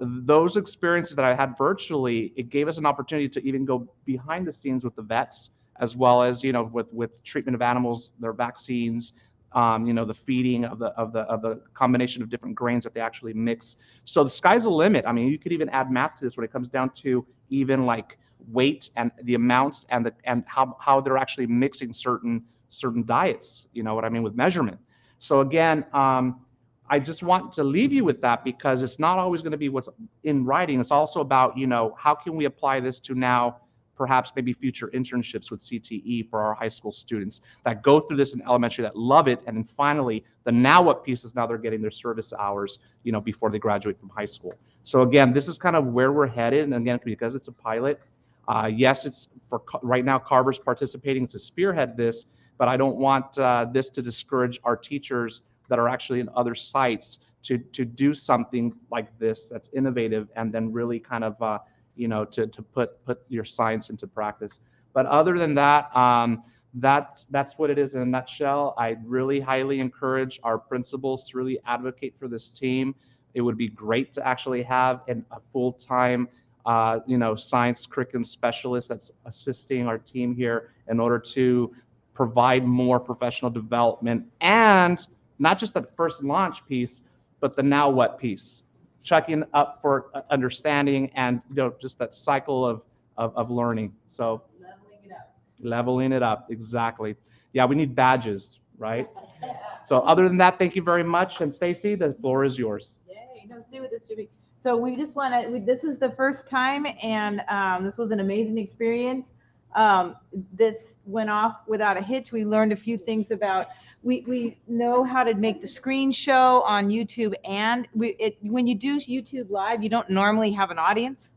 those experiences that I had virtually, it gave us an opportunity to even go behind the scenes with the vets, as well as, with treatment of animals, their vaccines, the feeding of the combination of different grains that they actually mix. So the sky's the limit. I mean, you could even add math to this when it comes down to even like weight and the amounts and how they're actually mixing certain diets, you know what I mean, with measurement. So again, I just want to leave you with that, because it's not always going to be what's in writing. It's also about, how can we apply this to now perhaps maybe future internships with CTE for our high school students that go through this in elementary, that love it. And then finally, the now what piece is now they're getting their service hours, before they graduate from high school. So again, this is kind of where we're headed. And again, because it's a pilot, yes, it's for right now, Carver's participating to spearhead this, but I don't want this to discourage our teachers that are actually in other sites to do something like this that's innovative, and then really kind of to put your science into practice. But other than that, that's what it is in a nutshell. I really highly encourage our principals to really advocate for this team. It would be great to actually have a full-time science curriculum specialist that's assisting our team here in order to provide more professional development, and not just the first launch piece, but the now what piece, checking up for understanding and just that cycle of learning. So leveling it up, exactly. Yeah, we need badges, right? So other than that, thank you very much. And Stacy, the floor is yours.
Yay, no, stay with us, Jimmy.
So we just want to, this is the first time, and this was an amazing experience. This went off without a hitch. We learned a few things about, we know how to make the screen show on YouTube, and when you do YouTube Live, you don't normally have an audience.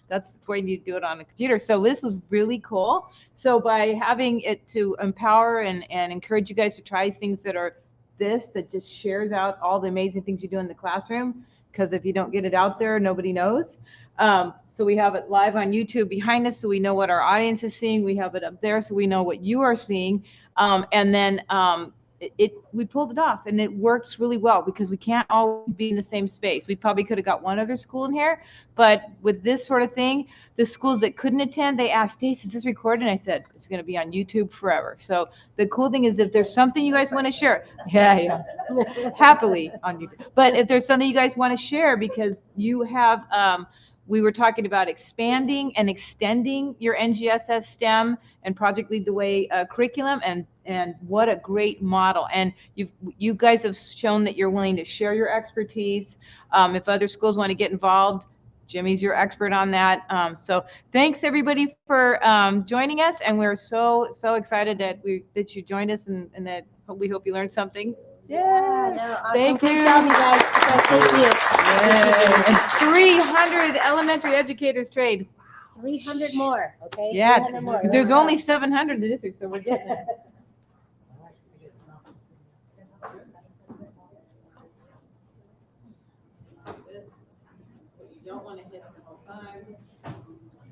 That's the point, you do it on a computer. So this was really cool. So by having it to empower and encourage you guys to try things that are that just shares out all the amazing things you do in the classroom, because if you don't get it out there, nobody knows. So we have it live on YouTube behind us, so we know what our audience is seeing. We have it up there, so we know what you are seeing. And then we pulled it off, and it works really well because we can't always be in the same space. We probably could have got one other school in here, but with this sort of thing, the schools that couldn't attend, they asked, Stacy, is this recorded? And I said, it's going to be on YouTube forever. So the cool thing is, if there's something you guys want to share, yeah, happily on YouTube. But if there's something you guys want to share, because you have, we were talking about expanding and extending your NGSS STEM and Project Lead the Way curriculum, and what a great model. And you guys have shown that you're willing to share your expertise. If other schools want to get involved, Jimmy's your expert on that. So thanks everybody for joining us, and we're so excited that you joined us, and that we hope you learned something.
Yeah, no, awesome.
Thank you.
Good job, you guys. Thank you.
Yay. And 300 elementary educators trained.
300 more, okay?
Yeah,
300 more.
there's only 700 in the district, so we're getting there.
This, so you don't want to hit the whole time.